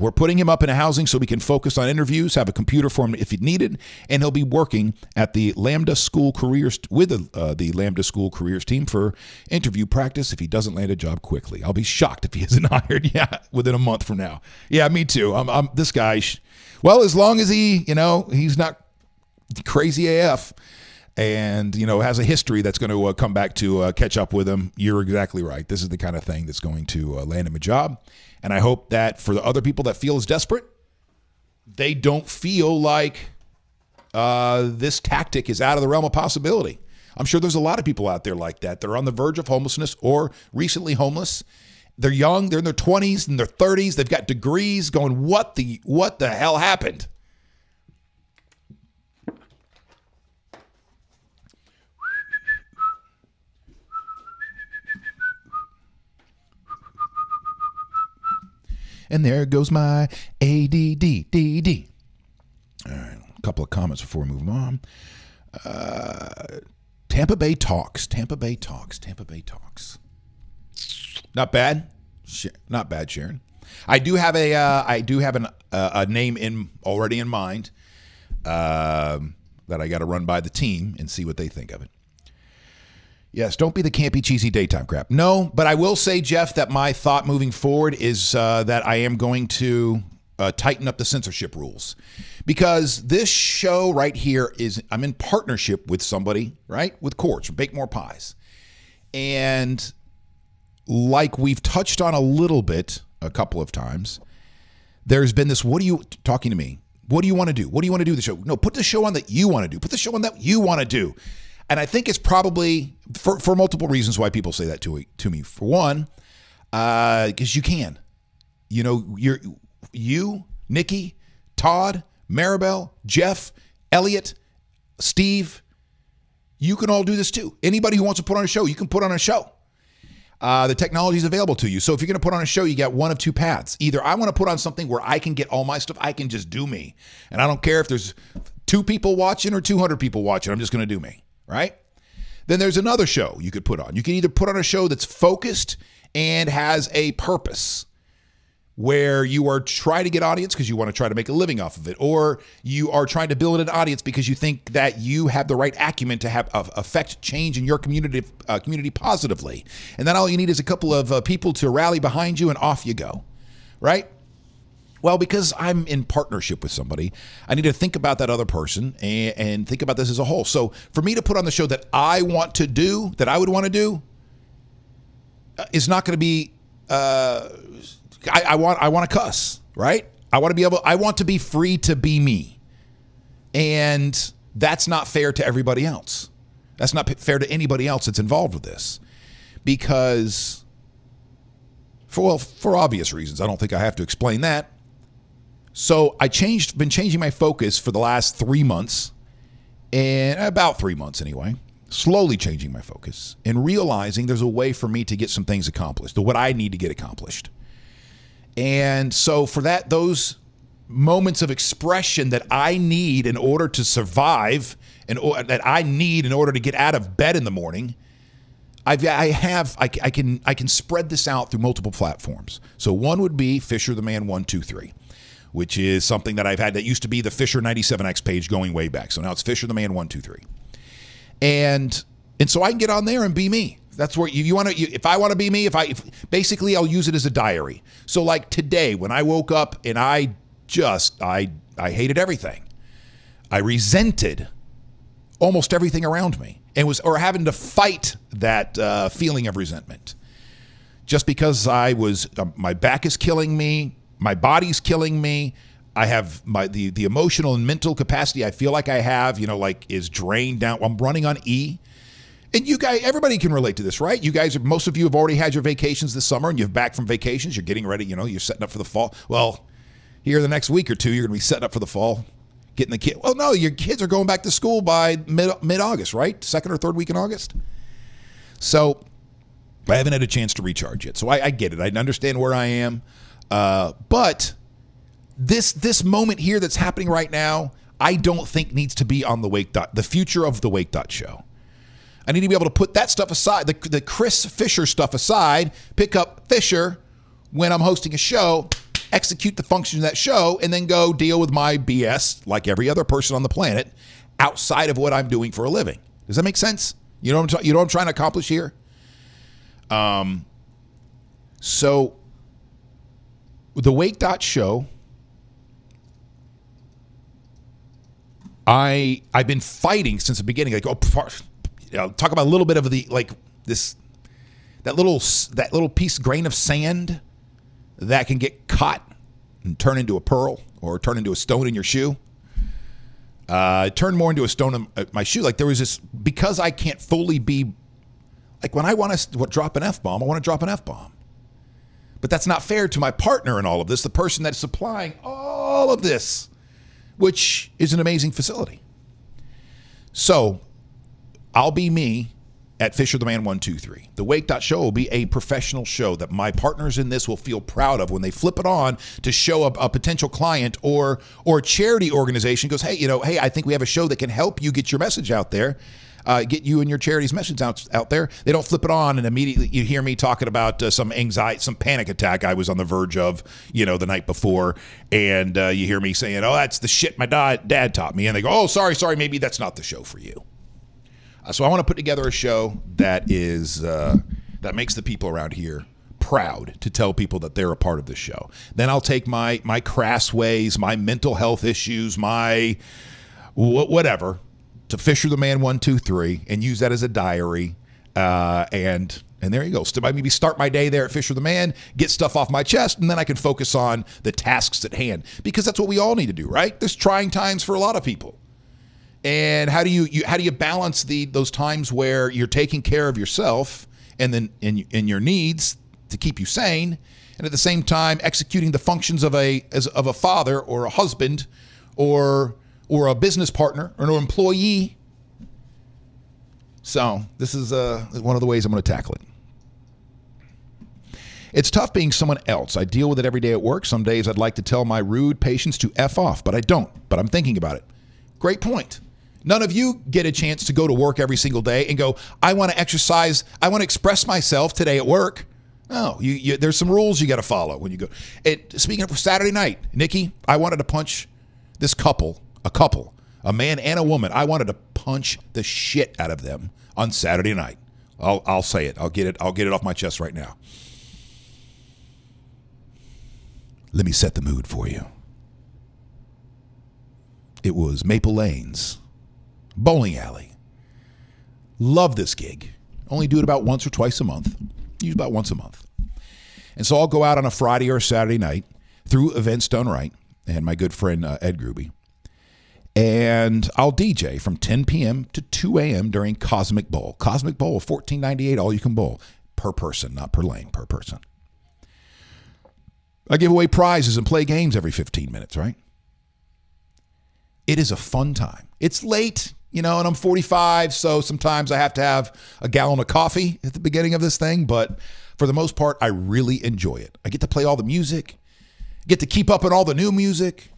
We're putting him up in a housing so we can focus on interviews, have a computer for him if needed, and he'll be working at the Lambda School Careers with the Lambda School Careers team for interview practice if he doesn't land a job quickly. I'll be shocked if he isn't hired, within a month from now. Yeah, me too. I'm this guy. Well, as long as he, he's not crazy AF and, has a history that's going to come back to catch up with him, you're exactly right. This is the kind of thing that's going to land him a job. And I hope that for the other people that feel as desperate, they don't feel like this tactic is out of the realm of possibility. I'm sure there's a lot of people out there like that. They're on the verge of homelessness or recently homeless. They're young. They're in their 20s and their 30s. They've got degrees going, what the hell happened? And there goes my ADD. All right, a couple of comments before we move on. Tampa Bay Talks. Not bad. Not bad, Sharon. I do have a name already in mind that I got to run by the team and see what they think of it. Yes, don't be the campy, cheesy daytime crap. No, but I will say, Jeff, that my thought moving forward is that I am going to tighten up the censorship rules. Because this show right here I'm in partnership with somebody, right? With Courts, Bake More Pies. And like we've touched on a little bit a couple of times, there's been this, talking to me, what do you want to do? What do you want to do with the show? No, put the show on that you want to do. Put the show on that you want to do. And I think it's probably for multiple reasons why people say that to me. For one, because you can. You, Nikki, Todd, Maribel, Jeff, Elliot, Steve, you can all do this too. Anybody who wants to put on a show, you can put on a show. The technology is available to you. So if you're going to put on a show, you got one of two paths. Either I want to put on something where I can get all my stuff. I can just do me. And I don't care if there's 2 people watching or 200 people watching. I'm just going to do me. Right? Then there's another show you could put on. You can either put on a show that's focused and has a purpose where you are trying to get audience because you want to try to make a living off of it, or you are trying to build an audience because you think that you have the right acumen to have affect change in your community positively. And then all you need is a couple of people to rally behind you and off you go. Right? Well, because I'm in partnership with somebody, I need to think about that other person and think about this as a whole. So for me to put on the show that I want to do, that I would want to do, is not going to be. I want to cuss, right? I want to be free to be me, and that's not fair to everybody else. That's not fair to anybody else that's involved with this, because for obvious reasons. I don't think I have to explain that. So been changing my focus for the last 3 months, and about 3 months anyway, slowly changing my focus and realizing there's a way for me to get some things accomplished, what I need to get accomplished. And so for those moments of expression that I need in order to survive and that I need in order to get out of bed in the morning, I can spread this out through multiple platforms. So one would be Fisher the Man 123. Which is something that I've had that used to be the Fisher 97X page going way back. So now it's Fisher the Man 123. And so I can get on there and be me. That's where if I want to be me, basically I'll use it as a diary. So like today when I woke up and I hated everything. I resented almost everything around me or having to fight that feeling of resentment. Just because my back is killing me. My body's killing me. I have the emotional and mental capacity I feel like I have, is drained down. I'm running on E. And you guys, everybody can relate to this, right? Most of you have already had your vacations this summer and you're back from vacations. You're getting ready, you're setting up for the fall. Well, here the next week or two, you're going to be setting up for the fall, getting the kid. Well, no, your kids are going back to school by mid-August, right? 2nd or 3rd week in August. So I haven't had a chance to recharge yet. So I get it. I understand where I am. But this moment here that's happening right now, I don't think needs to be on the future of the Wake.Show. I need to be able to put that stuff aside, the Chris Fisher stuff aside, pick up Fisher when I'm hosting a show, execute the function of that show, and then go deal with my BS like every other person on the planet outside of what I'm doing for a living. Does that make sense? You know what I'm trying to accomplish here? So the Wake.Show, I've been fighting since the beginning. Like, talk about a little bit of that little grain of sand that can get caught and turn into a pearl or turn into a stone in your shoe. It turned more into a stone in my shoe. Like there was this, because I can't fully be, like when I want to drop an F-bomb, I want to drop an F-bomb. But that's not fair to my partner in all of this, the person that's supplying all of this, which is an amazing facility. So I'll be me at Fisher the Man 123. The Wake.Show will be a professional show that my partners in this will feel proud of when they flip it on to show a potential client or charity organization goes, hey, I think we have a show that can help you get your message out there, get you and your charity's message out there. They don't flip it on and immediately you hear me talking about some anxiety, some panic attack I was on the verge of, the night before, and you hear me saying, oh, that's the shit my dad taught me, and they go, oh, sorry, maybe that's not the show for you. So I want to put together a show that is that makes the people around here proud to tell people that they're a part of this show. Then I'll take my crass ways, my mental health issues, my whatever, to Fisher the Man 123 and use that as a diary. And there you go. So maybe start my day there at Fisher the Man, get stuff off my chest, and then I can focus on the tasks at hand, because that's what we all need to do, right? There's trying times for a lot of people. And how do you balance those times where you're taking care of yourself and then in your needs to keep you sane, and at the same time executing the functions of a father or a husband or a business partner or an employee? So this is one of the ways I'm going to tackle it. It's tough being someone else. I deal with it every day at work. Some days I'd like to tell my rude patients to F off, but I don't. But I'm thinking about it. Great point. None of you get a chance to go to work every single day and go, I want to exercise, I want to express myself today at work. No, there's some rules you got to follow when you go. Speaking of Saturday night, Nikki, I wanted to punch this couple, a man and a woman. I wanted to punch the shit out of them on Saturday night. I'll say it. I'll get it off my chest right now. Let me set the mood for you. It was Maple Lane's bowling alley. Love this gig. Only do it about once or twice a month. Usually about once a month. And so I'll go out on a Friday or a Saturday night through Events Done Right and my good friend Ed Gruby. And I'll DJ from 10 p.m. to 2 a.m. during Cosmic Bowl. Cosmic Bowl, $14.98, all you can bowl. Per person, not per lane, per person. I give away prizes and play games every 15 minutes, right? It is a fun time. It's late, and I'm 45, so sometimes I have to have a gallon of coffee at the beginning of this thing, but for the most part, I really enjoy it. I get to play all the music, get to keep up on all the new music,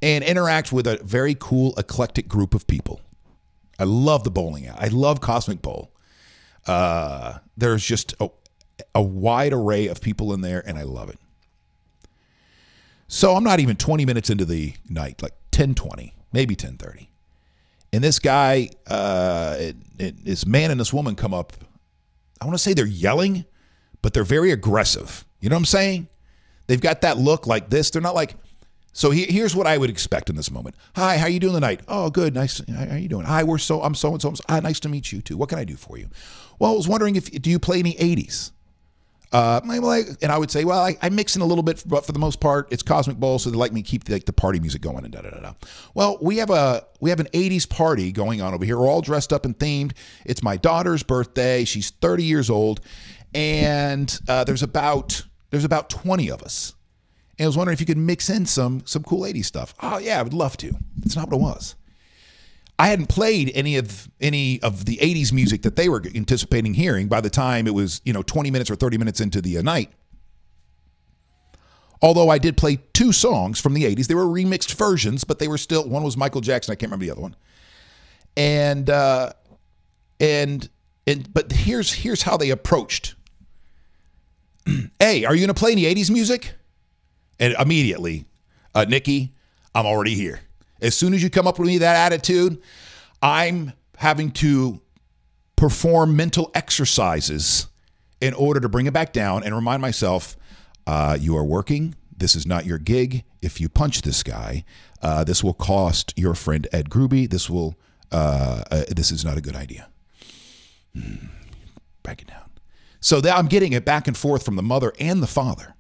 and interact with a very cool, eclectic group of people. I love the bowling alley. I love Cosmic Bowl. There's just a wide array of people in there, and I love it. So I'm not even 20 minutes into the night, like 10:20, maybe 10:30. And this guy, this man and this woman come up. I want to say they're yelling, but they're very aggressive. You know what I'm saying? They've got that look like this. They're not like, so here's what I would expect in this moment. Hi, how you doing tonight? Oh, good. Nice. How you doing? Hi, I'm so-and-so. Nice to meet you too. What can I do for you? Well, I was wondering do you play any 80s? And I would say, well, I mix in a little bit, but for the most part, it's Cosmic Bowl, so they like me to keep the party music going and da-da-da-da. Well, we have an 80s party going on over here. We're all dressed up and themed. It's my daughter's birthday. She's 30 years old, and there's about 20 of us. And I was wondering if you could mix in some cool 80s stuff. Oh, yeah, I would love to. That's not what it was. I hadn't played any of the 80s music that they were anticipating hearing by the time it was, 20 minutes or 30 minutes into the night. Although I did play 2 songs from the 80s. They were remixed versions, but they were still, one was Michael Jackson. I can't remember the other one. But here's how they approached. Hey, are you going to play any 80s music? And immediately, Nikki, I'm already here. As soon as you come up with me that attitude, I'm having to perform mental exercises in order to bring it back down and remind myself, you are working. This is not your gig. If you punch this guy, this will cost your friend Ed Gruby. This is not a good idea. Back it down. So I'm getting it back and forth from the mother and the father.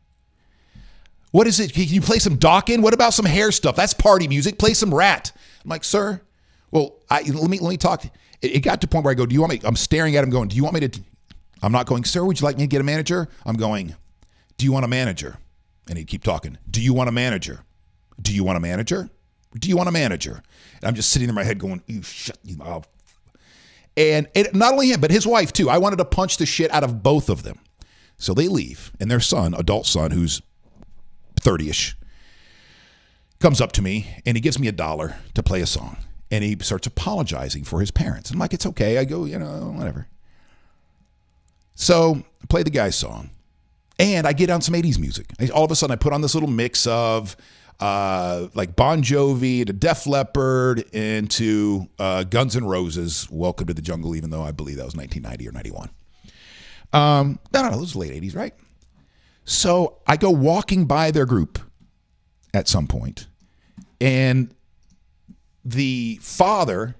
What is it? Can you play some Dawkins? What about some hair stuff? That's party music. Play some Rat. I'm like, sir, well, let me talk. It got to the point where I go, do you want me? I'm staring at him going, do you want me to? I'm not going, sir, would you like me to get a manager? I'm going, do you want a manager? And he'd keep talking. Do you want a manager? Do you want a manager? Do you want a manager? And I'm just sitting in my head going, you shut your mouth. And not only him, but his wife too. I wanted to punch the shit out of both of them. So they leave. And their son, adult son, who's 30-ish, comes up to me and he gives me $1 to play a song. And he starts apologizing for his parents. I'm like, it's okay. I go, whatever. So I play the guy's song. And I get on some 80s music. All of a sudden, I put on this little mix of like Bon Jovi to Def Leppard into Guns N' Roses, Welcome to the Jungle, even though I believe that was 1990 or 91. No, those were late 80s, right? So I go walking by their group at some point, and the father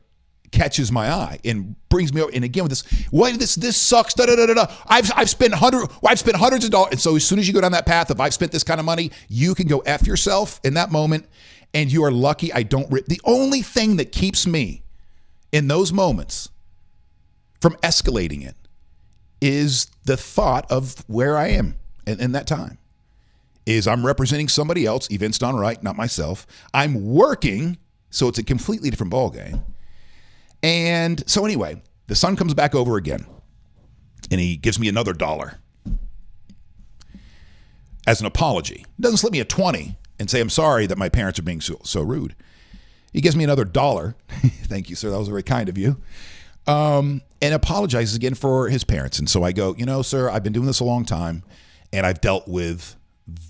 catches my eye and brings me over. And again with this sucks. Da, da, da, da, da. I've spent hundreds of dollars. And so as soon as you go down that path of I've spent this kind of money, you can go F yourself in that moment. And you are lucky I don't rip. The only thing that keeps me in those moments from escalating it is the thought of where I am in that time. Is I'm representing somebody else, Events Done Right, not myself. I'm working, so it's a completely different ballgame. And so anyway, the son comes back over again, and he gives me another $1 as an apology. He doesn't slip me a 20 and say, I'm sorry that my parents are being so rude. He gives me another $1. Thank you, sir. That was very kind of you. And apologizes again for his parents. And so I go, sir, I've been doing this a long time, and I've dealt with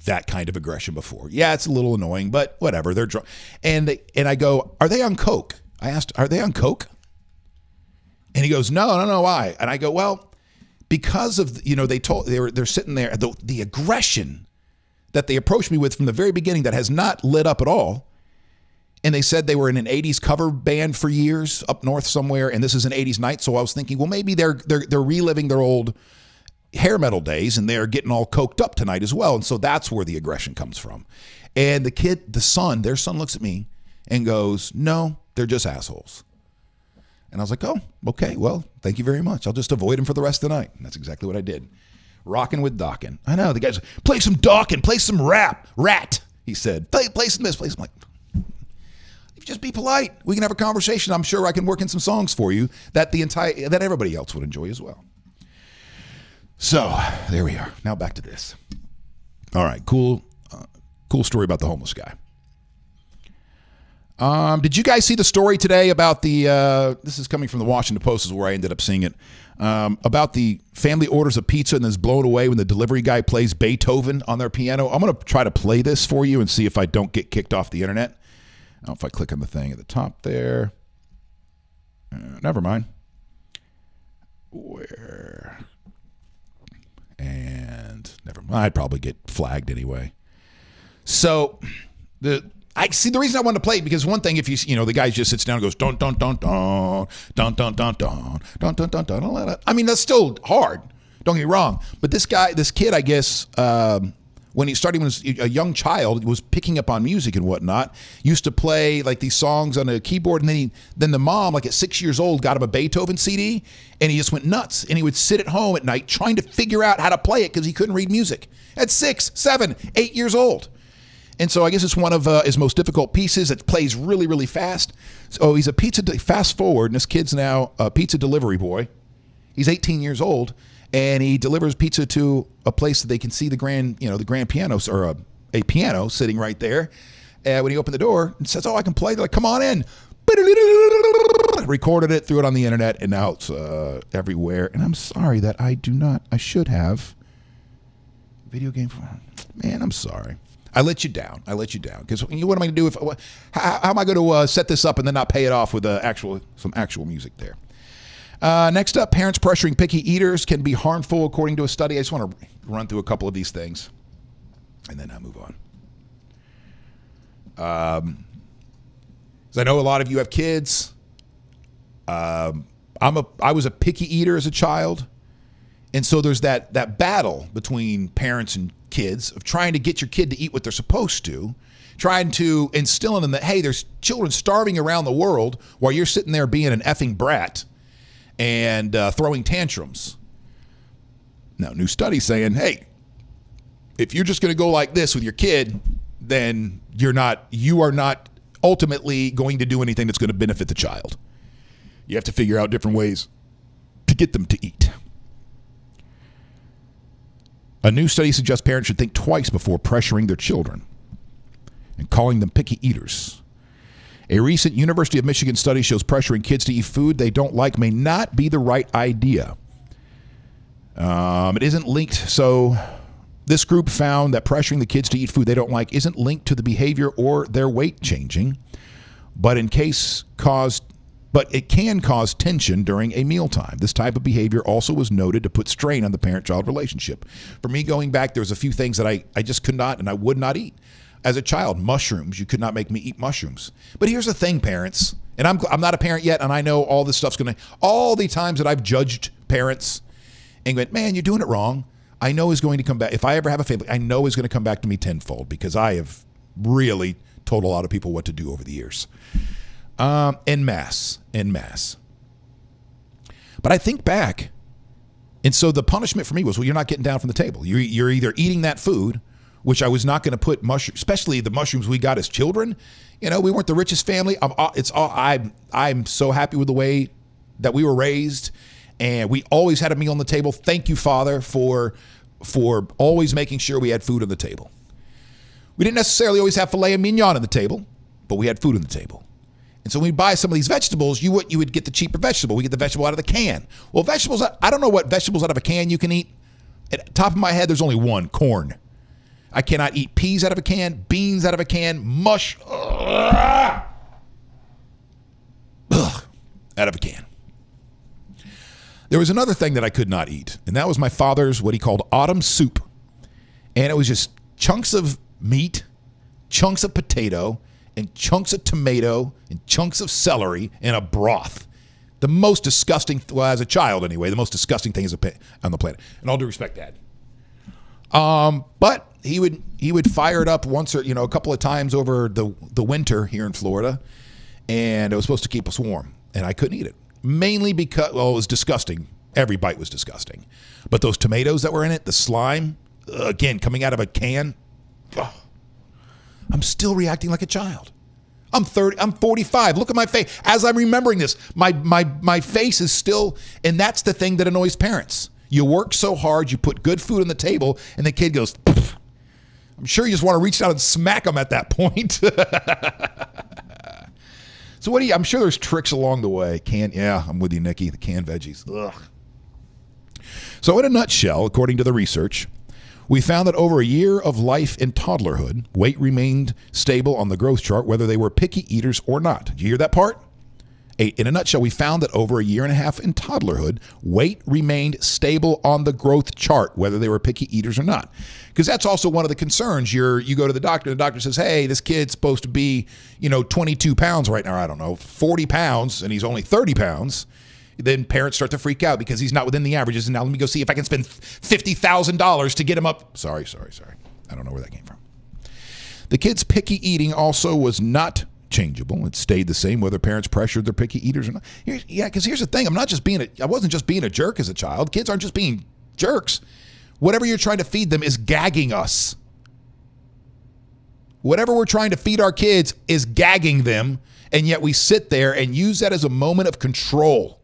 that kind of aggression before. Yeah, it's a little annoying, but whatever. They're drunk. And I go, are they on coke? I asked, are they on coke? And he goes, no, why? And I go, well, because of, they're sitting there, the aggression that they approached me with from the very beginning that has not lit up at all. And they said they were in an 80s cover band for years up north somewhere, and this is an 80s night. So I was thinking, well, maybe they're reliving their old hair metal days, and they're getting all coked up tonight as well. And so that's where the aggression comes from. And their son looks at me and goes, no, they're just assholes. And I was like, oh, okay, well, thank you very much. I'll just avoid him for the rest of the night. And that's exactly what I did. Rocking with Dawkins. I know, the guy's like, play some Dawkins, play some Rat, he said. Play some this, play some like, just be polite. We can have a conversation. I'm sure I can work in some songs for you that everybody else would enjoy as well. So there we are. Now back to this. All right, cool story about the homeless guy. Did you guys see the story today about this is coming from the Washington Post is where I ended up seeing it, about the family orders a pizza and is blown away when the delivery guy plays Beethoven on their piano? I'm going to try to play this for you and see if I don't get kicked off the internet. I don't know if I click on the thing at the top there. Never mind. Where? And never mind. I'd probably get flagged anyway. So I see the reason I wanted to play it because one thing, if the guy just sits down and goes dun dun dun dun dun dun dun dun dun dun dun dun. I mean, that's still hard. Don't get me wrong, but this kid, I guess, when he was a young child, was picking up on music and whatnot. Used to play like these songs on a keyboard, and then the mom, like at 6 years old, got him a Beethoven CD, and he just went nuts. And he would sit at home at night trying to figure out how to play it because he couldn't read music at 6, 7, 8 years old. And so I guess it's one of his most difficult pieces. It plays really, really fast. So he's a fast forward, and this kid's now a pizza delivery boy. He's 18 years old, and he delivers pizza to a place that they can see the grand piano, or a piano sitting right there. And when he opened the door and says, "Oh, I can play," they're like, "Come on in." Recorded it, threw it on the internet, and now it's everywhere. And I'm sorry that I should have video game. Man, I'm sorry. I let you down. Because what am I going to do how am I going to set this up and then not pay it off with some actual music there? Next up, parents pressuring picky eaters can be harmful according to a study. I just want to run through a couple of these things and then I'll move on. I know a lot of you have kids. I was a picky eater as a child. And so there's that battle between parents and kids of trying to get your kid to eat what they're supposed to, trying to instill in them that, hey, there's children starving around the world while you're sitting there being an effing brat and throwing tantrums. Now, new study saying, hey, if you're just going to go like this with your kid, then you are not ultimately going to do anything that's going to benefit the child. You have to figure out different ways to get them to eat. A new study suggests parents should think twice before pressuring their children and calling them picky eaters. A recent University of Michigan study shows pressuring kids to eat food they don't like may not be the right idea. It isn't linked. So this group found that pressuring the kids to eat food they don't like isn't linked to the behavior or their weight changing, but it can cause tension during a mealtime. This type of behavior also was noted to put strain on the parent-child relationship. For me, going back, there was a few things that I just could not and I would not eat. As a child, mushrooms, you could not make me eat mushrooms. But here's the thing, parents, and I'm not a parent yet, and I know all this stuff's all the times that I've judged parents and went, man, you're doing it wrong, I know is going to come back. If I ever have a family, I know is going to come back to me tenfold because I have really told a lot of people what to do over the years. En masse. But I think back, and so the punishment for me was, well, you're not getting down from the table. You're either eating that food, which I was not going to put mushrooms, especially the mushrooms we got as children. You know, we weren't the richest family. I'm so happy with the way that we were raised, and we always had a meal on the table. Thank you, Father, for always making sure we had food on the table. We didn't necessarily always have filet mignon on the table, but we had food on the table. And so when we buy some of these vegetables, you would get the cheaper vegetable. We get the vegetable out of the can. Well, vegetables, I don't know what vegetables out of a can you can eat. At the top of my head, there's only one, corn. I cannot eat peas out of a can, beans out of a can, mush out of a can. There was another thing that I could not eat, and that was my father's what he called autumn soup. And it was just chunks of meat, chunks of potato, and chunks of tomato, and chunks of celery in a broth. The most disgusting, well, as a child anyway, the most disgusting thing on the planet. And all due respect, Dad. But he would fire it up once or a couple of times over the winter here in Florida, and it was supposed to keep us warm, and I couldn't eat it. Mainly because, well, it was disgusting. Every bite was disgusting. But those tomatoes that were in it, the slime, again, coming out of a can, I'm still reacting like a child. I'm 45. Look at my face. As I'm remembering this, my face is still, and that's the thing that annoys parents. You work so hard, you put good food on the table, and the kid goes, pfft. I'm sure you just want to reach down and smack them at that point. So I'm sure there's tricks along the way. I'm with you, Nikki, the canned veggies. Ugh. So in a nutshell, according to the research, we found that over a year of life in toddlerhood, weight remained stable on the growth chart, whether they were picky eaters or not. Did you hear that part? In a nutshell, we found that over a year and a half in toddlerhood, weight remained stable on the growth chart, whether they were picky eaters or not. Because that's also one of the concerns. You go to the doctor says, hey, this kid's supposed to be, 22 pounds right now, I don't know, 40 pounds, and he's only 30 pounds. Then parents start to freak out because he's not within the averages. And now let me go see if I can spend $50,000 to get him up. Sorry. I don't know where that came from. The kid's picky eating also was not changeable. It stayed the same whether parents pressured their picky eaters or not. Because here's the thing. I wasn't just being a jerk as a child. Kids aren't just being jerks. Whatever you're trying to feed them is gagging us. Whatever we're trying to feed our kids is gagging them, and yet we sit there and use that as a moment of control.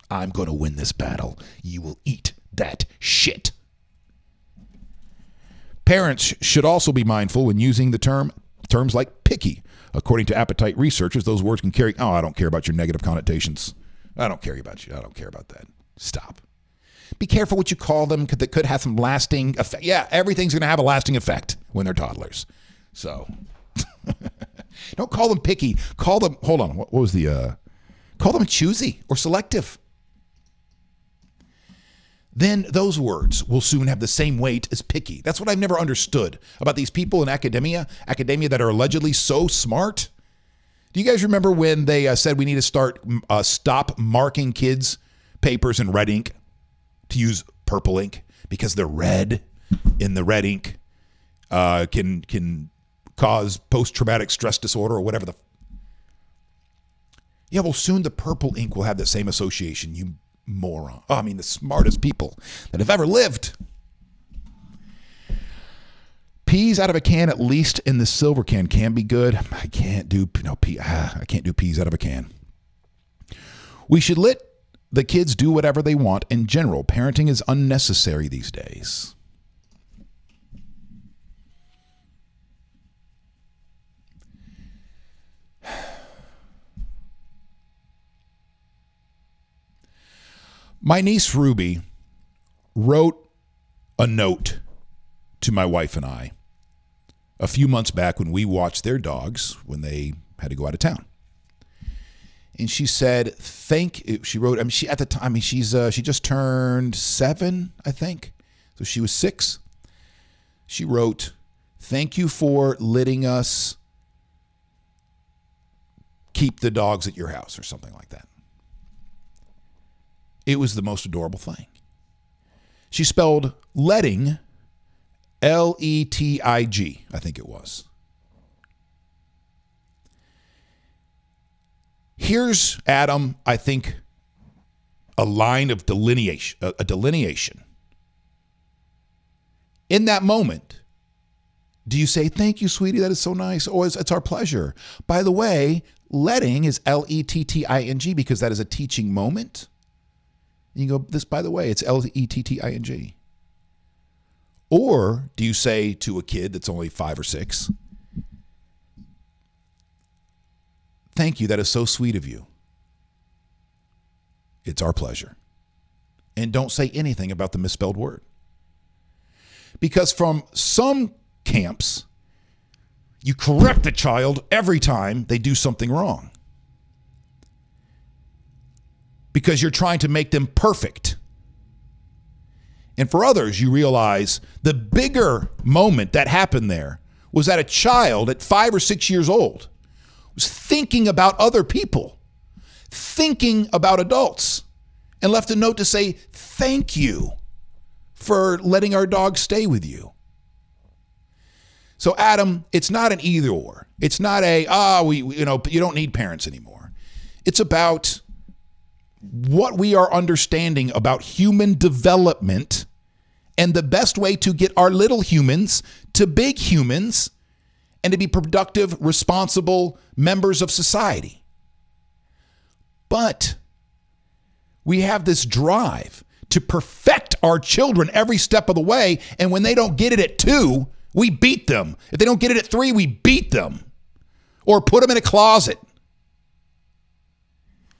I'm going to win this battle. You will eat that shit. Parents should also be mindful when using the terms like picky. According to appetite researchers, those words can carry, I don't care about your negative connotations. I don't care about you. I don't care about that. Stop. Be careful what you call them, because that could have some lasting effect. Yeah, everything's going to have a lasting effect when they're toddlers. So don't call them picky. Call them, hold on, what was the, call them choosy or selective. Then those words will soon have the same weight as picky. That's what I've never understood about these people in academia that are allegedly so smart. Do you guys remember when they said we need to stop marking kids' papers in red ink to use purple ink because they're red, and the red ink can cause post-traumatic stress disorder or whatever yeah, well, soon the purple ink will have the same association, you moron. Oh, I mean, the smartest people that have ever lived. Peas out of a can, at least in the silver can be good. I can't do peas out of a can. We should let the kids do whatever they want. In general, parenting is unnecessary these days. My niece Ruby wrote a note to my wife and I a few months back when we watched their dogs when they had to go out of town. And she said, she wrote, she at the time, she just turned 7, I think. So she was 6. She wrote, "Thank you for letting us keep the dogs at your house," or something like that. It was the most adorable thing. She spelled letting, Lettig, I think it was. Here's, Adam, I think, a line of delineation, a delineation. In that moment, do you say, "Thank you, sweetie, that is so nice," or "It's our pleasure"? By the way, letting is Letting because that is a teaching moment. And you go, "This, by the way, it's Letting." Or do you say to a kid that's only 5 or 6, "Thank you, that is so sweet of you. It's our pleasure." And don't say anything about the misspelled word. Because from some camps, you correct the child every time they do something wrong, because you're trying to make them perfect. And for others, you realize the bigger moment that happened there was that a child at 5 or 6 years old was thinking about other people, thinking about adults, and left a note to say, "Thank you for letting our dog stay with you." So, Adam, it's not an either or. It's not you don't need parents anymore. It's about what we are understanding about human development and the best way to get our little humans to big humans and to be productive, responsible members of society. But we have this drive to perfect our children every step of the way, and when they don't get it at 2, we beat them. If they don't get it at 3, we beat them or put them in a closet.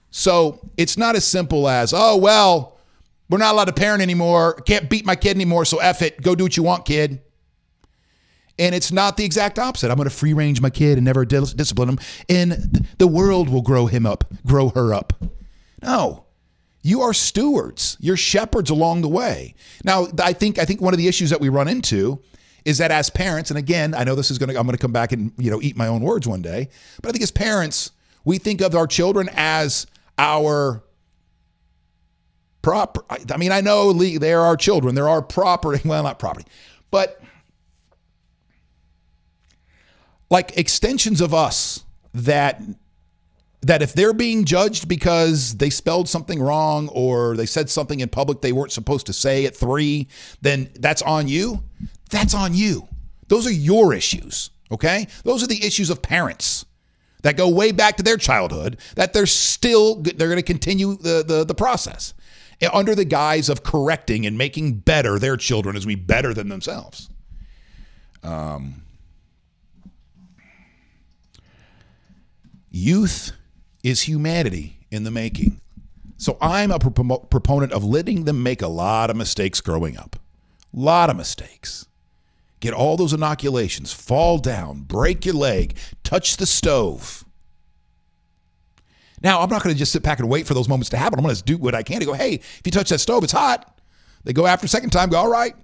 So it's not as simple as, "Oh, well, we're not allowed to parent anymore. Can't beat my kid anymore, so F it. Go do what you want, kid." And it's not the exact opposite. "I'm going to free range my kid and never discipline him, and the world will grow her up." No, you are stewards. You're shepherds along the way. Now, I think one of the issues that we run into is that as parents, and again, I know I'm going to come back and eat my own words one day, but I think as parents, we think of our children as our proper. I mean, I know they're our children. They're our property. Well, not property, but like extensions of us that if they're being judged because they spelled something wrong or they said something in public they weren't supposed to say at 3, then that's on you. That's on you. Those are your issues. Okay? Those are the issues of parents that go way back to their childhood, that they're going to continue the process under the guise of correcting and making better their children as we better than themselves. Youth is humanity in the making. So I'm a proponent of letting them make a lot of mistakes growing up. A lot of mistakes. Get all those inoculations, fall down, break your leg, touch the stove. Now, I'm not going to just sit back and wait for those moments to happen. I'm going to do what I can to go, hey, if you touch that stove, it's hot. They go after a second time, go, all right.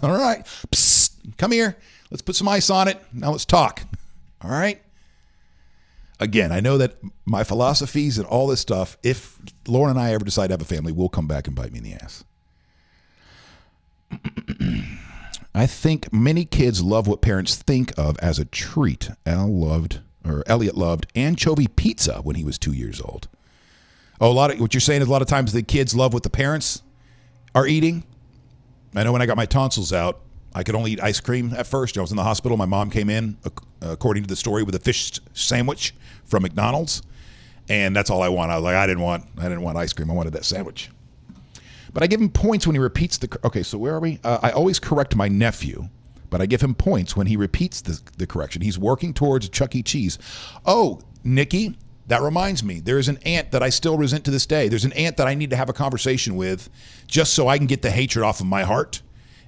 All right. Psst, come here. Let's put some ice on it. Now let's talk. All right. Again, I know that my philosophies and all this stuff, if Lauren and I ever decide to have a family, will come back and bite me in the ass. I think many kids love what parents think of as a treat. Elliot loved anchovy pizza when he was 2 years old. Oh, what you're saying is a lot of times the kids love what the parents are eating. I know when I got my tonsils out, I could only eat ice cream at first. I was in the hospital. My mom came in, according to the story, with a fish sandwich from McDonald's, and that's all I want. I was like, I didn't want ice cream. I wanted that sandwich. But I give him points when he repeats okay, so where are we? I always correct my nephew, but I give him points when he repeats the correction. He's working towards Chuck E. Cheese. Oh, Nikki, that reminds me. There's an aunt that I still resent to this day. There's an aunt that I need to have a conversation with just so I can get the hatred off of my heart.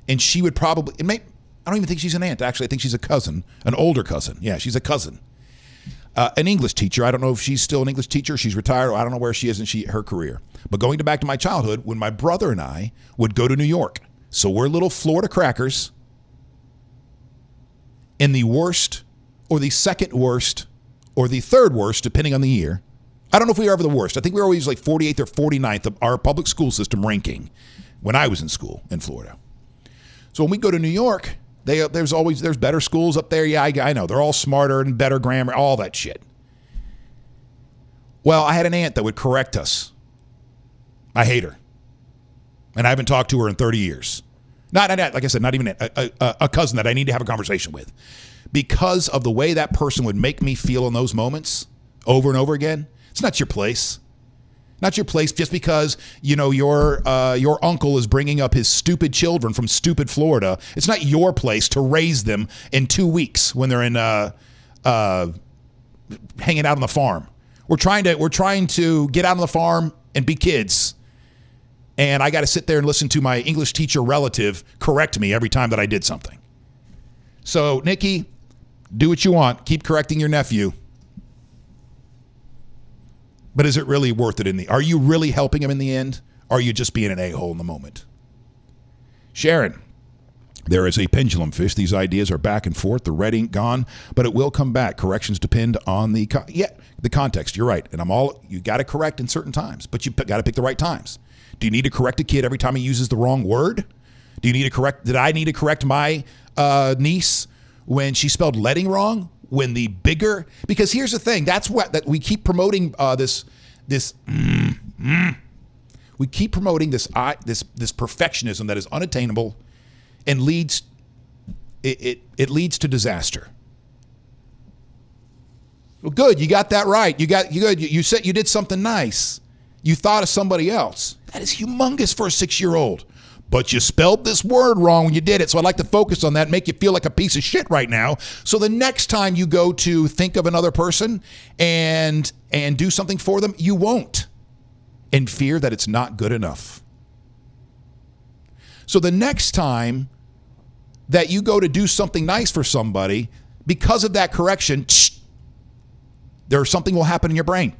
And she would probably, I don't even think she's an aunt, actually. I think she's a cousin, an older cousin. Yeah, she's a cousin. An English teacher. I don't know if she's still an English teacher. She's retired. I don't know where she is in her career. But going back to my childhood, when my brother and I would go to New York. So we're little Florida crackers in the worst or the second worst or the third worst, depending on the year. I don't know if we were ever the worst. I think we were always like 48th or 49th of our public school system ranking when I was in school in Florida. So when we go to New York, there's better schools up there. Yeah, I know. They're all smarter and better grammar, all that shit. Well, I had an aunt that would correct us. I hate her. And I haven't talked to her in 30 years. Not like I said, not even a cousin that I need to have a conversation with. Because of the way that person would make me feel in those moments over and over again. It's not your place. Not your place just because, your uncle is bringing up his stupid children from stupid Florida. It's not your place to raise them in 2 weeks when they're in hanging out on the farm. We're trying to get out on the farm and be kids. And I got to sit there and listen to my English teacher relative correct me every time that I did something. So, Nikki, do what you want. Keep correcting your nephew. But is it really worth it are you really helping him in the end? Or are you just being an a-hole in the moment? Sharon, there is a pendulum fish. These ideas are back and forth. The red ink gone, but it will come back. Corrections depend on the context. You're right. And you got to correct in certain times, but you got to pick the right times. Do you need to correct a kid every time he uses the wrong word? Did I need to correct my niece when she spelled letting wrong? When the bigger, because here's the thing, that we keep promoting we keep promoting this perfectionism that is unattainable and leads to disaster. Well, good, you got that right. You said you did something nice. You thought of somebody else. That is humongous for a 6-year-old. But you spelled this word wrong when you did it. So I'd like to focus on that and make you feel like a piece of shit right now. So the next time you go to think of another person and do something for them, you won't. In fear that it's not good enough. So the next time that you go to do something nice for somebody, because of that correction, something will happen in your brain.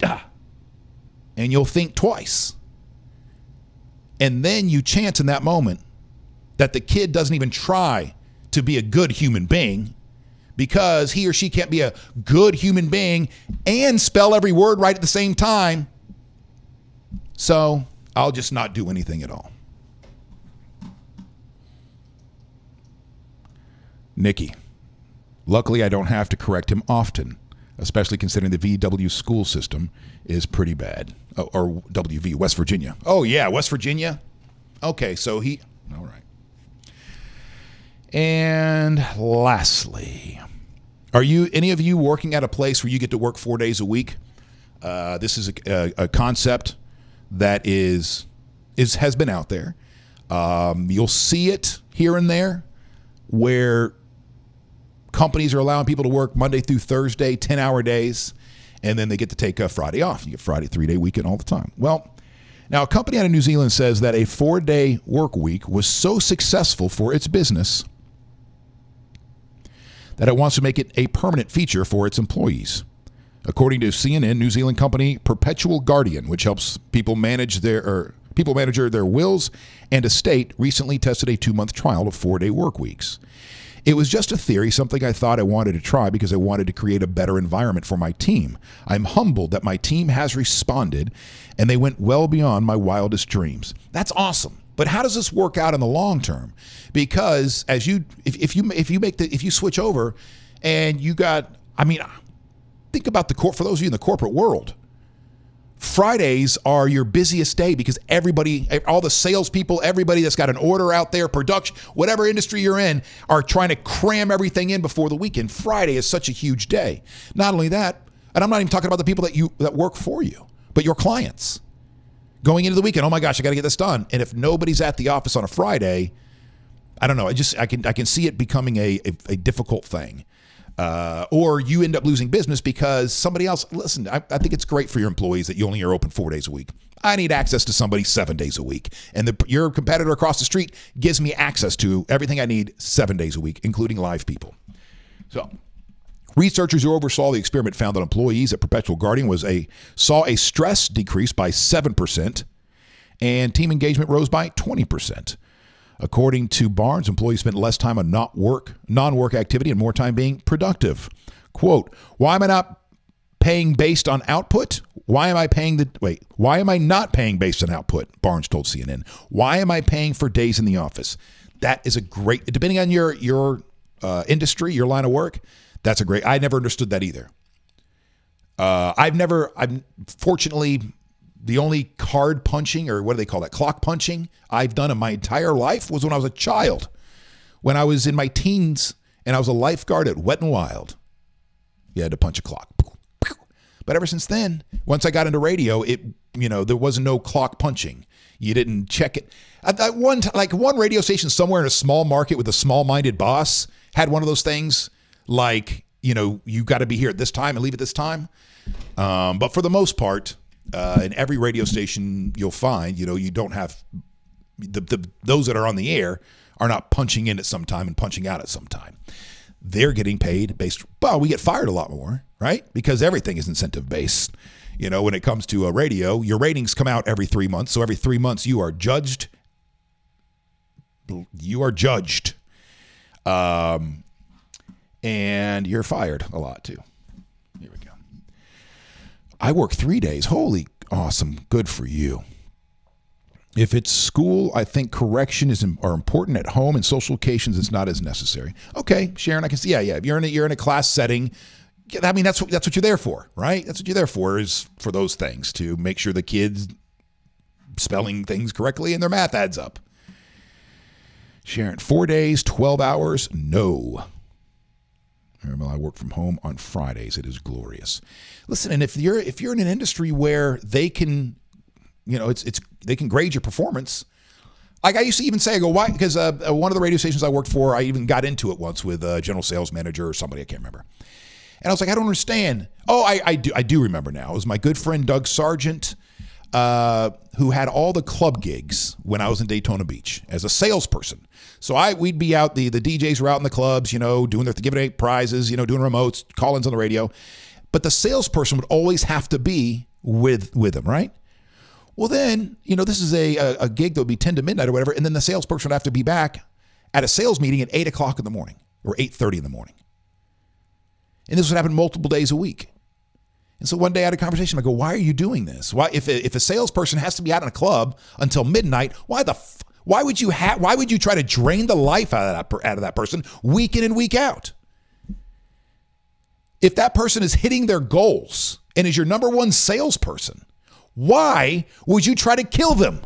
And you'll think twice. And then you chance in that moment that the kid doesn't even try to be a good human being because he or she can't be a good human being and spell every word right at the same time. So I'll just not do anything at all. Nikki, luckily I don't have to correct him often, especially considering the VW school system is pretty bad. Oh, or WV, West Virginia. Oh, yeah, West Virginia. Okay, so all right. And lastly, Are any of you working at a place where you get to work 4 days a week? This is a concept that has been out there. You'll see it here and there where companies are allowing people to work Monday through Thursday, 10-hour days, and then they get to take a Friday off. You get Friday, 3-day weekend all the time. Well, now a company out of New Zealand says that a 4-day work week was so successful for its business that it wants to make it a permanent feature for its employees. According to CNN, New Zealand company Perpetual Guardian, which helps people manage their wills and estate, recently tested a 2-month trial of 4-day work weeks. It was just a theory, something I thought I wanted to try because I wanted to create a better environment for my team. I'm humbled that my team has responded, and they went well beyond my wildest dreams. That's awesome. But how does this work out in the long term? Because if you switch over and you got, think about for those of you in the corporate world, Fridays are your busiest day because all the salespeople, everybody that's got an order out there, production, whatever industry you're in, are trying to cram everything in before the weekend. Friday is such a huge day. Not only that, and I'm not even talking about the people that work for you, but your clients. Going into the weekend, oh my gosh, I got to get this done. And if nobody's at the office on a Friday, I don't know. I can see it becoming a difficult thing. Or you end up losing business because somebody else, listen, I think it's great for your employees that you only are open 4 days a week. I need access to somebody 7 days a week. And your competitor across the street gives me access to everything I need 7 days a week, including live people. So researchers who oversaw the experiment found that employees at Perpetual Guardian saw a stress decrease by 7% and team engagement rose by 20%. According to Barnes, employees spent less time on non-work activity and more time being productive. Quote, why am I not paying based on output? Why am I not paying based on output? Barnes told CNN. Why am I paying for days in the office? That is a great, depending on your industry, your line of work, that's a great, I never understood that either. Fortunately, the only card punching, or what do they call that, clock punching, I've done in my entire life was when I was a child. When I was in my teens and I was a lifeguard at Wet n Wild. You had to punch a clock. But ever since then, once I got into radio, there was no clock punching. You didn't check it. One radio station somewhere in a small market with a small-minded boss had one of those things like, you got to be here at this time and leave at this time. But for the most part, in every radio station you'll find, you don't have those that are on the air are not punching in at some time and punching out at some time. They're getting paid based, we get fired a lot more, right? Because everything is incentive based. When it comes to a radio, your ratings come out every 3 months. So every 3 months you are judged. And you're fired a lot too. Here we go. I work 3 days. Holy awesome. Good for you. If it's school, I think correction are important. At home and social occasions, it's not as necessary. Okay, Sharon, I can see. Yeah. If you're in a class setting, that's what you're there for, right? That's what you're there for, is for those things, to make sure the kids spelling things correctly and their math adds up. Sharon, 4 days, 12 hours, no. Remember, I work from home on Fridays. It is glorious. Listen, and if you're in an industry where they can, they can grade your performance. Like I used to even say, why? Because one of the radio stations I worked for, I even got into it once with a general sales manager or somebody, I can't remember. And I was like, I don't understand. Oh, I do remember now. It was my good friend Doug Sargent, who had all the club gigs when I was in Daytona Beach as a salesperson. So we'd be out, the DJs were out in the clubs, doing giving away prizes, doing remotes, call-ins on the radio. But the salesperson would always have to be with them, right? Well, then, this is a gig that would be 10 to midnight or whatever, and then the salesperson would have to be back at a sales meeting at 8 o'clock in the morning or 8:30 in the morning. And this would happen multiple days a week. And so one day I had a conversation. I go, why are you doing this? Why, if a salesperson has to be out in a club until midnight, why would you try to drain the life out of that person week in and week out? If that person is hitting their goals and is your number one salesperson, why would you try to kill them?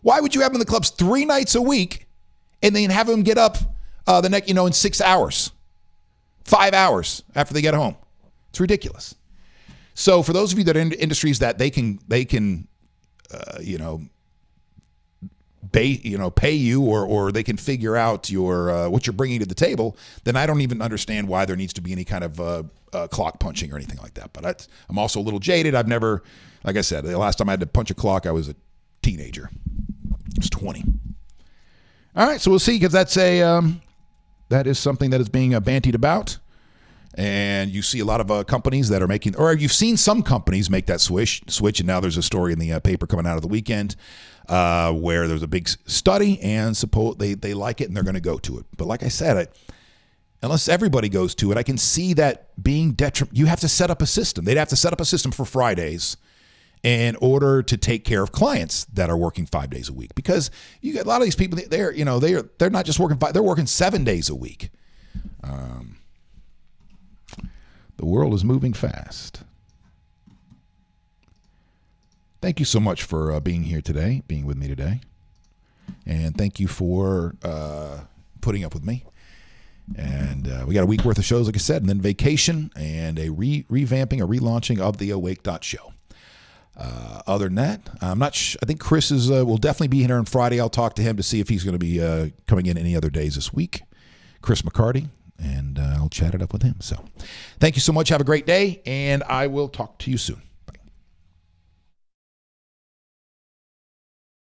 Why would you have them in the clubs 3 nights a week and then have them get up in 6 hours? 5 hours after they get home. It's ridiculous. So for those of you that are in industries that they can pay you or they can figure out your what you're bringing to the table, then I don't even understand why there needs to be any kind of clock punching or anything like that. But I'm also a little jaded. I've never, like I said, the last time I had to punch a clock, I was a teenager. I was 20. All right, so we'll see, because that is something that is being bantied about. And you see a lot of companies that are making, or you've seen some companies make that switch. And now there's a story in the paper coming out of the weekend where there's a big study, and they like it and they're going to go to it. But like I said, unless everybody goes to it, I can see that being detrimental. You have to set up a system. They'd have to set up a system for Fridays in order to take care of clients that are working 5 days a week. Because you get a lot of these people, they're not just working 5, they're working 7 days a week. The world is moving fast. Thank you so much for being here today, being with me today. And thank you for putting up with me. And we got a week worth of shows, like I said, and then vacation and a revamping, a relaunching of the Wake.Show. Other than that, I'm not I think Chris will definitely be here on Friday. I'll talk to him to see if he's going to be coming in any other days this week. Chris McCarty. And I'll chat it up with him. So thank you so much. Have a great day, and I will talk to you soon.